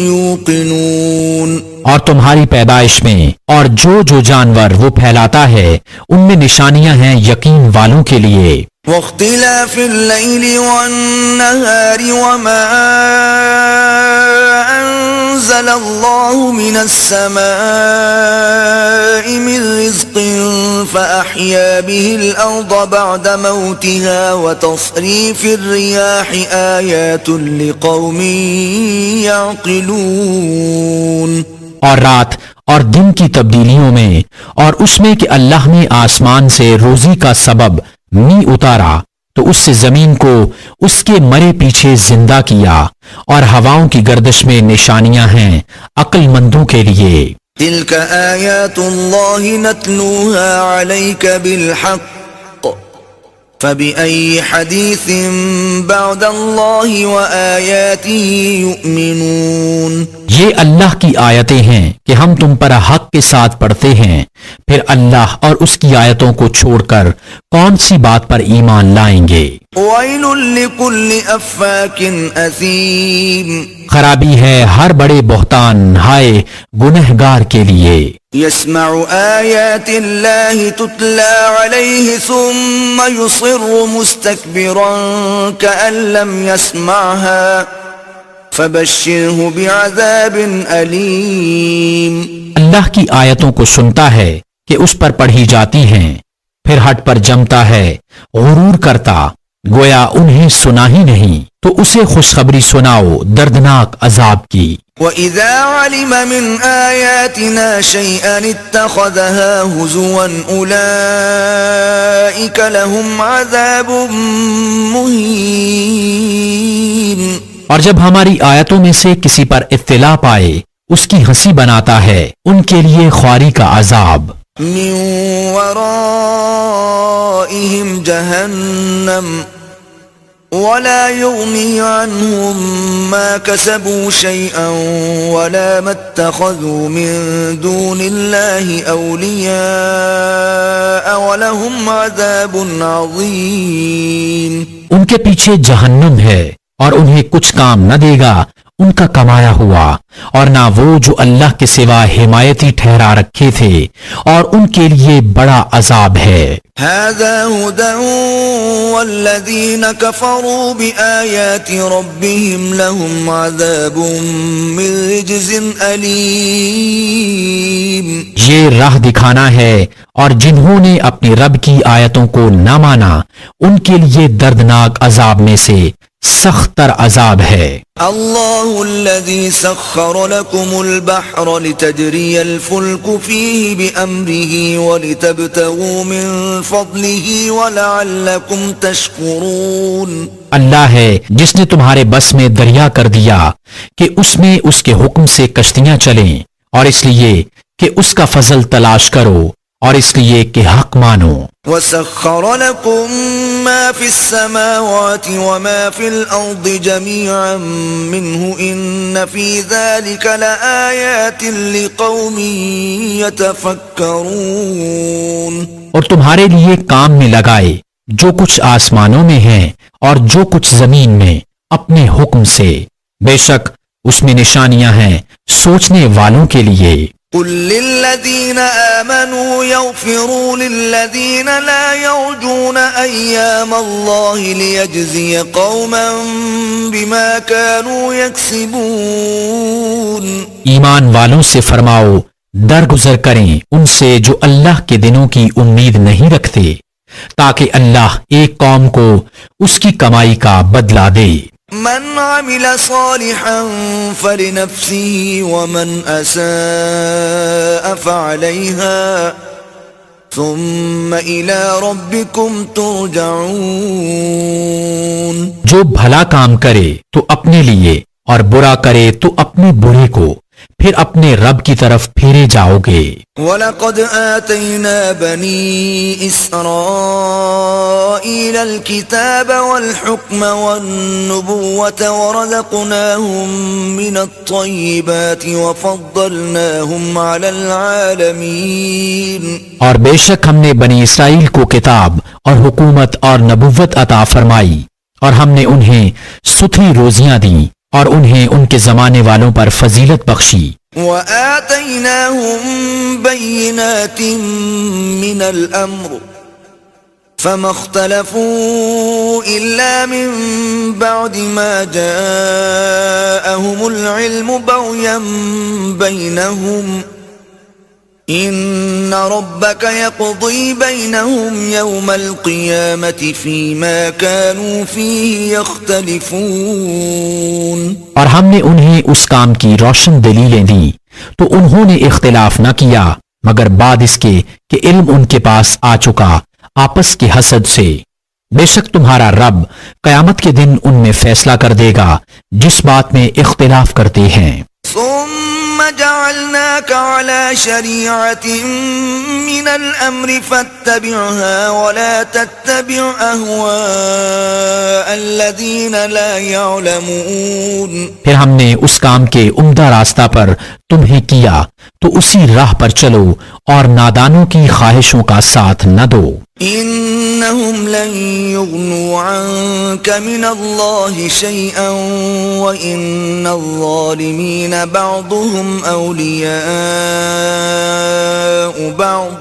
یوقنون، اور تمہاری پیدائش میں اور جو جو جانور وہ پھیلاتا ہے ان میں نشانیاں ہیں یقین والوں کے لیے. واختلاف اللیل والنہار وما انزل اللہ من السماء من رزق فأحیا به الارض بعد موتها وتصریف الریاح آیات لقوم یعقلون، اور رات اور دن کی تبدیلیوں میں اور اس میں کہ اللہ نے آسمان سے روزی کا سبب می اتارا تو اس سے زمین کو اس کے مرے پیچھے زندہ کیا، اور ہواؤں کی گردش میں نشانیاں ہیں عقل مندوں کے لیے. تلک آیات اللہ نتلوها علیک بالحق فبأي حديث بعد الله وآياته يؤمنون، یہ اللہ کی آیتیں ہیں کہ ہم تم پر حق کے ساتھ پڑھتے ہیں، پھر اللہ اور اس کی آیتوں کو چھوڑ کر کون سی بات پر ایمان لائیں گے. ويل لكل أفاك أثيم، خرابی ہے ہر بڑے بہتان ہائے گنہگار کے لیے. يسمع آيات الله تتلى عليه ثم يصر مستكبرا كأن لم يسمعها فبشره بعذاب أليم، اللہ کی آیتوں کو سنتا ہے کہ اس پر پڑھی جاتی ہیں، پھر ہٹ پر جمتا ہے غرور کرتا گویا انہیں سنا ہی نہیں، تو اسے خوشخبری سناؤ دردناک عذاب کی. وَإِذَا عَلِمَ مِنْ آيَاتِنَا شَيْئًا اتَّخَذَهَا هُزُوًا أُولَئِكَ لَهُمْ عَذَابٌ مُهِينٌ۔ اور جب ہماری آیتوں میں سے کسی پر اطلاع پائے اس کی ہنسی بناتا ہے ان کے لیے خواری کا عذاب۔ مِنْ وَرَائِهِمْ جَهَنَّمُ وَلَا يُغْنِي عَنْهُمْ مَا كَسَبُوا شَيْئًا وَلَا مَا اتَّخَذُوا مِنْ دُونِ اللَّهِ أَوْلِيَاءَ وَلَهُمْ عَذَابٌ عَظِيمٌ۔ ان کے پیچھے جہنم ہے اور انہیں کچھ کام نہ دے گا ان کا کمایا ہوا، اور نہ وہ جو اللہ کے سوا حمایتی ٹھہرا رکھے تھے، اور ان کے لیے بڑا عذاب ہے۔ هذا هدى والذين كفروا بآيات ربهم لهم عذاب من رجز أليم۔ یہ راہ دکھانا ہے، اور جنہوں نے اپنی رب کی آیتوں کو نہ مانا ان کے لیے دردناک عذاب میں سے سخت تر عذاب ہے۔ اللہ الذي سخر لكم البحر لتجري الفلك فيه بأمره ولتبتغوا من فضله ولعلكم تشكرون۔ اللہ ہے جس نے تمہارے بس میں دریا کر دیا کہ اس میں اس کے حکم سے کشتیاں چلیں، اور اس لیے کہ اس کا فضل تلاش کرو، اور اس لیے کہ حق مانو۔ وَسَخَّرَ لَكُم مَّا فِي السَّمَاوَاتِ وَمَا فِي الْأَرْضِ جَمِيعًا مِّنْهُ إِنَّ فِي ذَلِكَ لَآيَاتٍ لِقَوْمٍ يَتَفَكَّرُونَ۔ اور تمہارے لیے کام میں لگائے جو کچھ آسمانوں میں ہے اور جو کچھ زمین میں اپنے حکم سے، بے شک اس میں نشانیاں ہیں سوچنے والوں کے لیے۔ قل للذين آمنوا يغفروا للذين لا يرجون أيام الله ليجزي قوما بما كانوا يكسبون۔ ایمان والوں سے فرماؤ درگزر کریں ان سے جو اللہ کے دنوں کی امید نہیں رکھتے، تاکہ اللہ ایک قوم کو اس کی کمائی کا بدلہ دے۔ من عمل صالحا فلنفسه ومن أساء فعليها ثم إلى ربكم ترجعون۔ جو بھلا کام کرے تو اپنے لیے اور برا کرے تو اپنے برے کو، پھر اپنے رب کی طرف پھیرے جاؤ گے۔ وَلَقَدْ آتَيْنَا بَنِي إِسْرَائِيلَ الْكِتَابَ وَالْحُكْمَ وَالنُّبُوَّةَ وَرَزَقْنَاهُمْ مِنَ الطَّيِّبَاتِ وَفَضَّلْنَاهُمْ عَلَى الْعَالَمِينَ۔ اور بے شک ہم نے بنی اسرائیل کو کتاب اور حکومت اور نبوت عطا فرمائی، اور ہم نے انہیں ستھری روزیاں دیں اور انہیں ان کے زمانے والوں پر فضیلت بخشی۔ وَآتَيْنَاهُمْ بَيِّنَاتٍ مِّنَ الْأَمْرِ فَمَا اخْتَلَفُوا إِلَّا مِن بَعْدِ مَا جَاءَهُمُ الْعِلْمُ بَغْيًا بَيْنَهُمْ إِنَّ رَبَّكَ يَقْضِي بَيْنَهُمْ يَوْمَ الْقِيَامَةِ فِيمَا كَانُوا فِيهِ يَخْتَلِفُونَ۔ اور ہم نے انہیں اس کام کی روشن دلیلیں دیں تو انہوں نے اختلاف نہ کیا مگر بعد اس کے کہ علم ان کے پاس آ چکا آپس کے حسد سے۔ بے شک تمہارا رب قیامت کے دن ان میں فیصلہ کر دے گا جس بات میں اختلاف کرتے ہیں۔ ثم جعلناك على شريعة من الأمر فاتبعها ولا تتبع أهواء الذين لا يعلمون۔ پھر ہم نے اس کام کے عمدہ راستہ پر تمہیں کیا تو اسی راہ پر چلو اور نادانوں کی خواہشوں کا ساتھ نہ دو۔ إنهم لن يغنوا عنك من الله شيئا وإن الظالمين بعضهم أولياء بعض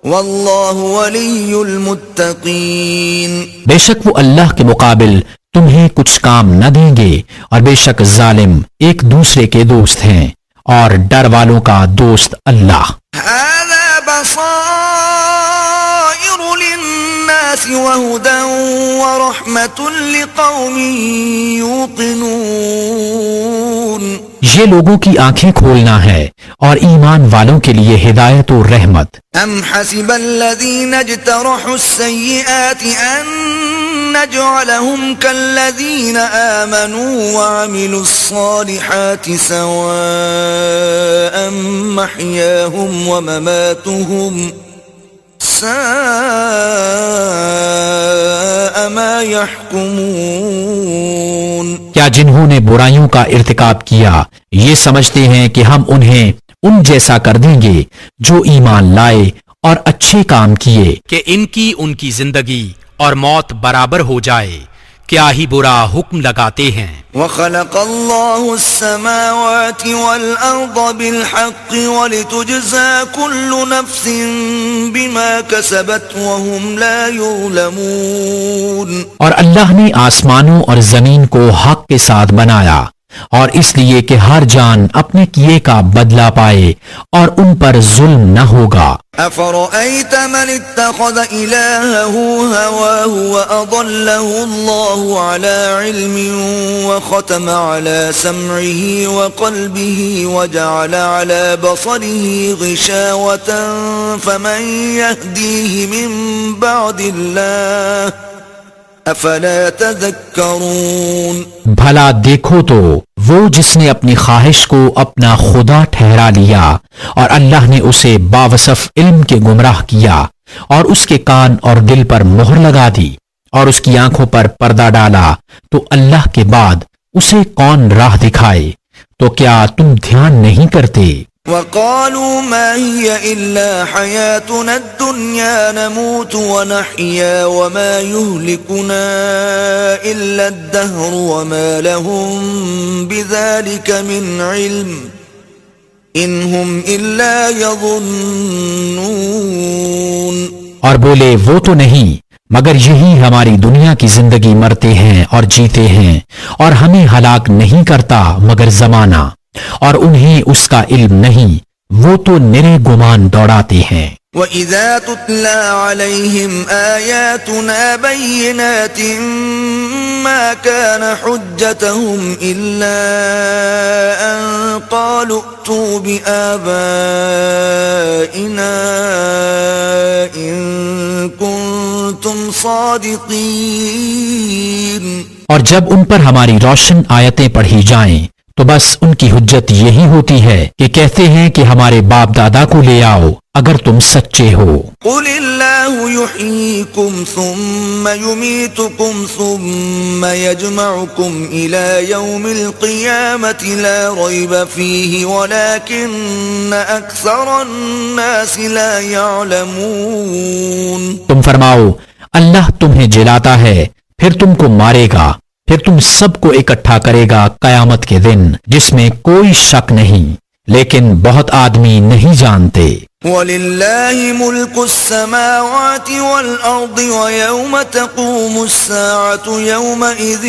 والله ولي المتقين۔ بے شک وہ اللہ کے مقابل تمہیں کچھ کام نہ دیں گے، اور بے شک ظالم ایک دوسرے کے دوست ہیں، اور ڈر والوں کا دوست اللہ۔ هذا بصائر للناس وهدى ورحمة لقوم يوقنون۔ یہ لوگوں کی آنکھیں کھولنا ہے اور ایمان والوں کے لیے ہدایت و رحمت. أم حسب الذين اجترحوا السيئات أن نجعلهم كالذين آمنوا وعملوا الصالحات سواء محياهم ومماتهم ساء ما يحكمون. کیا جنہوں نے برائیوں کا ارتکاب کیا یہ سمجھتے ہیں کہ ہم انہیں ان جیسا کر دیں گے جو ایمان لائے اور اچھے کام کیے کہ ان کی زندگی اور موت برابر ہو جائے؟ کیا ہی برا حکم لگاتے ہیں. وخلق الله السماوات والأرض بالحق ولتجزى كل نفس بما كسبت وهم لا يظلمون. اور اللہ نے آسمانوں اور زمین کو حق کے ساتھ بنایا اور اس لیے کہ ہر جان اپنے کیے کا بدلہ پائے اور ان پر ظلم نہ ہوگا. أفرأيت من اتخذ إلهه هواه وأضله الله على علم وختم على سمعه وقلبه وجعل على بصره غشاوة فمن يهديه من بعد الله افلا تذکرون. بھلا دیکھو تو وہ جس نے اپنی خواہش کو اپنا خدا ٹھہرا لیا اور اللہ نے اسے باوصف علم کے گمراہ کیا اور اس کے کان اور دل پر مہر لگا دی اور اس کی آنکھوں پر پردہ ڈالا تو اللہ کے بعد اسے کون راہ دکھائے؟ تو کیا تم دھیان نہیں کرتے؟ وقالوا ما هي إلا حياتنا الدنيا نموت ونحيا وما يهلكنا إلا الدهر وما لهم بذلك من علم إن هم إلا يظنون. اور بولے وہ تو نہیں مگر یہی ہماری دنیا کی زندگی، مرتے ہیں اور جیتے ہیں اور ہمیں ہلاک نہیں کرتا مگر زمانہ، اور انہیں اس کا علم نہیں، وہ تو نرے گمان دوڑاتے ہیں. وَإِذَا تُتْلَى عَلَيْهِمْ آيَاتُنَا بَيِّنَاتٍ مَا كَانَ حُجَّتَهُمْ إِلَّا أَن قَالُوا ائْتُوا بِآبَائِنَا إِن كُنتُمْ صَادِقِينَ. اور جب ان پر ہماری روشن آیتیں پڑھی جائیں تو بس ان کی حجت یہی ہوتی ہے کہ کہتے ہیں کہ ہمارے باپ دادا کو لے آؤ اگر تم سچے ہو. قل اللہ یحییکم ثم یمیتکم ثم یجمعکم الی یوم القیامة لا ریب فیہ ولکن اکثر الناس لا یعلمون. تم فرماؤ اللہ تمہیں جلاتا ہے پھر تم کو مارے گا پھر تم سب کو اکٹھا کرے گا قیامت کے دن جس میں کوئی شک نہیں، لیکن بہت آدمی نہیں جانتے. وَلِلَّهِ مُلْكُ السَّمَاوَاتِ وَالْأَرْضِ وَيَوْمَ تَقُومُ السَّاعَةُ يَوْمَئِذٍ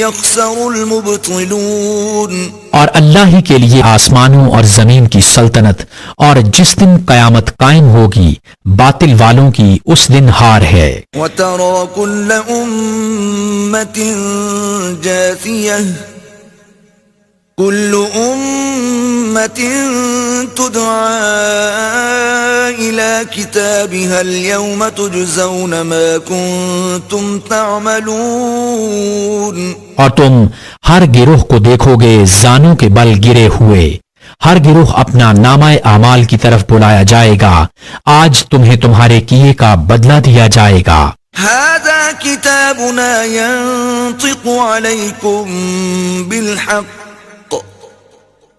يَخْسَرُ الْمُبْطِلُونَ. اور اللہ ہی کے لیے آسمانوں اور زمین کی سلطنت، اور جس دن قیامت قائم ہوگی باطل والوں کی اس دن ہار ہے. وَتَرَى كُلَّ أُمَّةٍ جَاثِيَةً كُلُّ أُمَّةٍ تُدْعَى إِلَى كِتَابِهَا الْيَوْمَ تُجْزَوْنَ مَا كُنتُمْ تَعْمَلُونَ. اور تم ہر گروہ کو دیکھو گے زانوں کے بل گرے ہوئے، ہر گروہ اپنا نامہ اعمال کی طرف بلایا جائے گا، آج تمہیں تمہارے کیے کا بدلہ دیا جائے گا. هذا كتابنا ينطق عليكم بالحق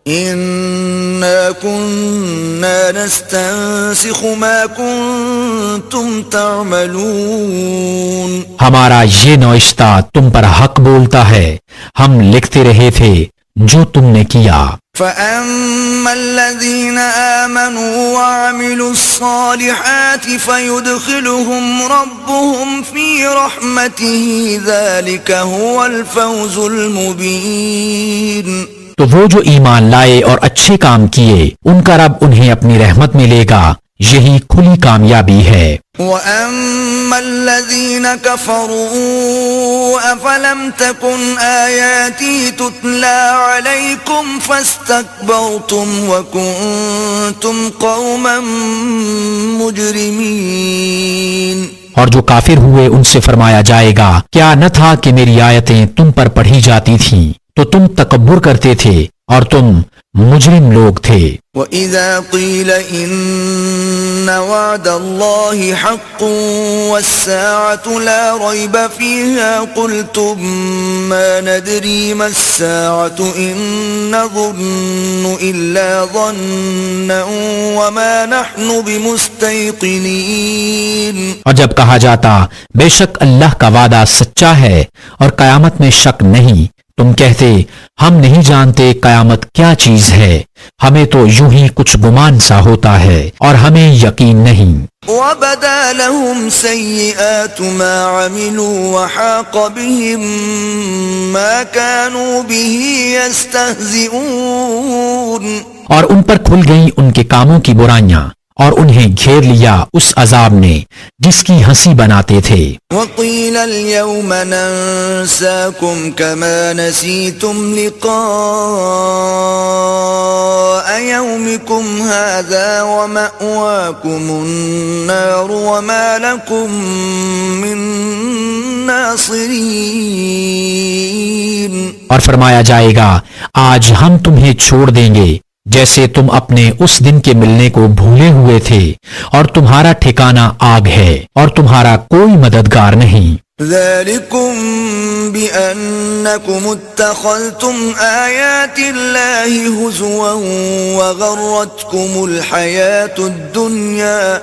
إنا كنا نستنسخ ما كنتم تعملون. ہمارا یہ نوشتہ تم پر حق بولتا ہے، ہم لکھتے رہے تھے جو تم نے کیا. فَأَمَّا الَّذِينَ آمَنُوا وَعَمِلُوا الصَّالِحَاتِ فَيُدْخِلُهُمْ رَبُّهُمْ فِي رَحْمَتِهِ ذَلِكَ هُوَ الْفَوْزُ الْمُبِينُ. تو وہ جو ایمان لائے اور اچھے کام کیے ان کا رب انہیں اپنی رحمت میں لے گا، یہی کھلی کامیابی ہے. وَأَمَّا الَّذِينَ كَفَرُوا أَفَلَمْ تَكُنْ آيَاتِي تُتْلَى عَلَيْكُمْ فَاسْتَكْبَرْتُمْ وَكُنْتُمْ قَوْمًا مُجْرِمِينَ۔ اور جو کافر ہوئے ان سے فرمایا جائے گا کیا نہ تھا کہ میری آیتیں تم پر پڑھی جاتی تھیں تو تم تکبر کرتے تھے اور تم مجرم لوگ تھے۔ وَإِذَا قِيلَ إِنَّ وَعْدَ اللَّهِ حَقٌّ وَالسَّاعَةُ لَا رَيْبَ فِيهَا قُلْتُمْ مَا نَدْرِي مَا السَّاعَةُ إِن نَّظُنُّ إِلَّا ظَنًّا وَمَا نَحْنُ بِمُسْتَيْقِنِينَ۔ اور جب کہا جاتا بے شک اللہ کا وعدہ سچا ہے اور قیامت میں شک نہیں، تم کہتے ہم نہیں جانتے قیامت کیا چیز ہے، ہمیں تو یوں ہی کچھ گمان سا ہوتا ہے اور ہمیں یقین نہیں۔ وَبَدَا لَهُمْ سَيِّئَاتُ مَا عَمِلُوا وَحَاقَ بِهِم مَّا كَانُوا بِهِ يَسْتَهْزِئُونَ۔ اور ان پر کھل گئیں ان کے کاموں کی برائیاں اور انہیں گھیر لیا اس عذاب نے جس کی ہنسی بناتے تھے۔ وَقِيلَ الْيَوْمَ نَنسَاكُمْ كَمَا نَسِيتُمْ لِقَاءَ يَوْمِكُمْ هَذَا وَمَأْوَاكُمُ النَّارُ وَمَا لَكُمْ مِن نَاصِرِينَ۔ اور فرمایا جائے گا آج ہم تمہیں چھوڑ دیں گے جیسے تم اپنے اس دن کے ملنے کو بھولے ہوئے تھے، اور تمہارا ٹھکانہ آگ ہے اور تمہارا کوئی مددگار نہیں۔ ذَلِكُمْ بِأَنَّكُمُ اتَّخَذْتُمْ آيَاتِ اللَّهِ هُزُوًا وَغَرَّتْكُمُ الْحَيَاةُ الدُّنْيَا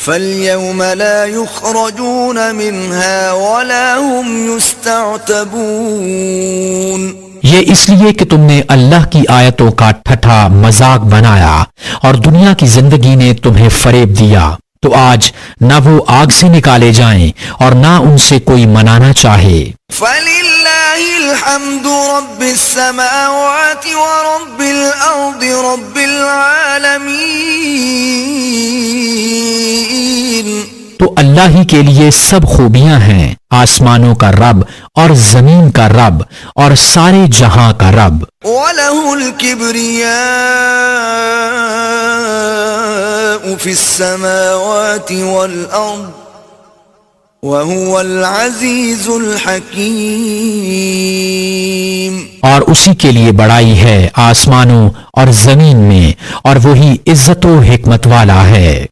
فَالْيَوْمَ لَا يُخْرَجُونَ مِنْهَا وَلَا هُمْ يُسْتَعْتَبُونَ۔ یہ اس لیے کہ تم نے اللہ کی آیتوں کا ٹھٹھا مذاق بنایا اور دنیا کی زندگی نے تمہیں فریب دیا، تو آج نہ وہ آگ سے نکالے جائیں اور نہ ان سے کوئی منانا چاہے۔ فَلِلَّهِ الْحَمْدُ رَبِّ السَّمَاوَاتِ وَرَبِّ الْأَرْضِ رَبِّ الْعَالَمِينَ۔ تو اللہ ہی کے لیے سب خوبیاں ہیں، آسمانوں کا رب اور زمین کا رب اور سارے جہاں کا رب۔ وَلَهُ الْكِبْرِيَاءُ فِي السَّمَاوَاتِ وَالْأَرْضِ وَهُوَ الْعَزِيزُ الْحَكِيمُ۔ اور اسی کے لیے بڑائی ہے آسمانوں اور زمین میں، اور وہی عزت و حکمت والا ہے۔